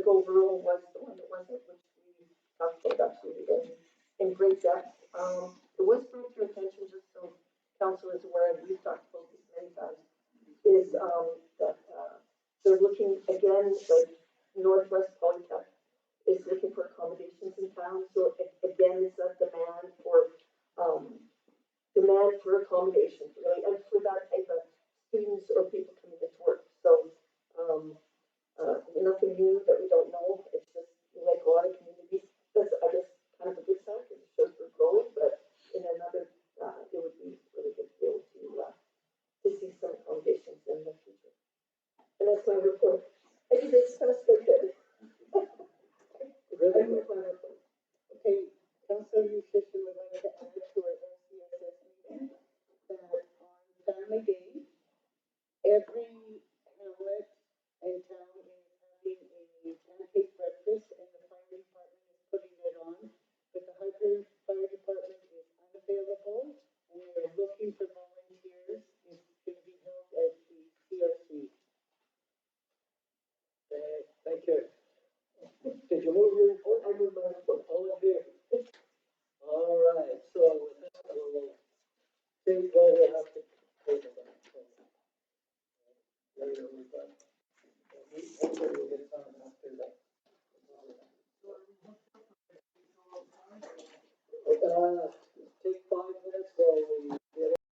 Go Rural was the one that wasn't, which we talked about actually in great depth. It was brought to your attention, just so council is aware, and we've talked about this many times, is, that, they're looking again, like Northwest Polytech is looking for accommodations in town, so again, it's a demand for accommodations, really, and for that type of students or people coming into work, so, nothing new that we don't know, it's just like a lot of communities, that's, I guess, kind of a good sign, because it shows we're growing, but in another, it would be really good to be able to see some accommodations in the future. And that's my report. I did this fast I could. Really? Okay, Council Nutrition would like to add to our LCSS meeting that on Family Day, every hamlet and town is having a pancake breakfast, and the fire department is putting it on. But the Harper Fire Department is unavailable, and they're looking for volunteers. It's going to be held at the CRC. Thank you. Did you move your report? I moved my report. All in favor? All right, so with that, we'll take, well, we'll have to take it back. So, later we've got, hopefully we'll get some after that. Take 5 minutes while we